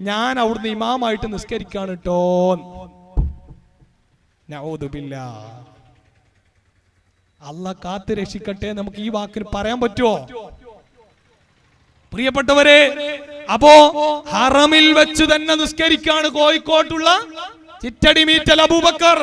ഞാൻ അവിടുന്ന് ഇമാമായിട്ട് നിസ്കരിക്കാണ് കേട്ടോ. നഊദു ബില്ലാഹ്. അല്ലാഹ് കാത്ത് രക്ഷിക്കട്ടെ. നമുക്ക് ഈ വാക്കിന് പറയാൻ പറ്റുമോ പ്രിയപ്പെട്ടവരെ? അപ്പോ ഹറമിൽ വെച്ച് തന്നെ നിസ്കരിക്കാണ് കോഴിക്കോട്ടുള്ള ചിറ്റടിമീറ്റൽ അബൂബക്കർ.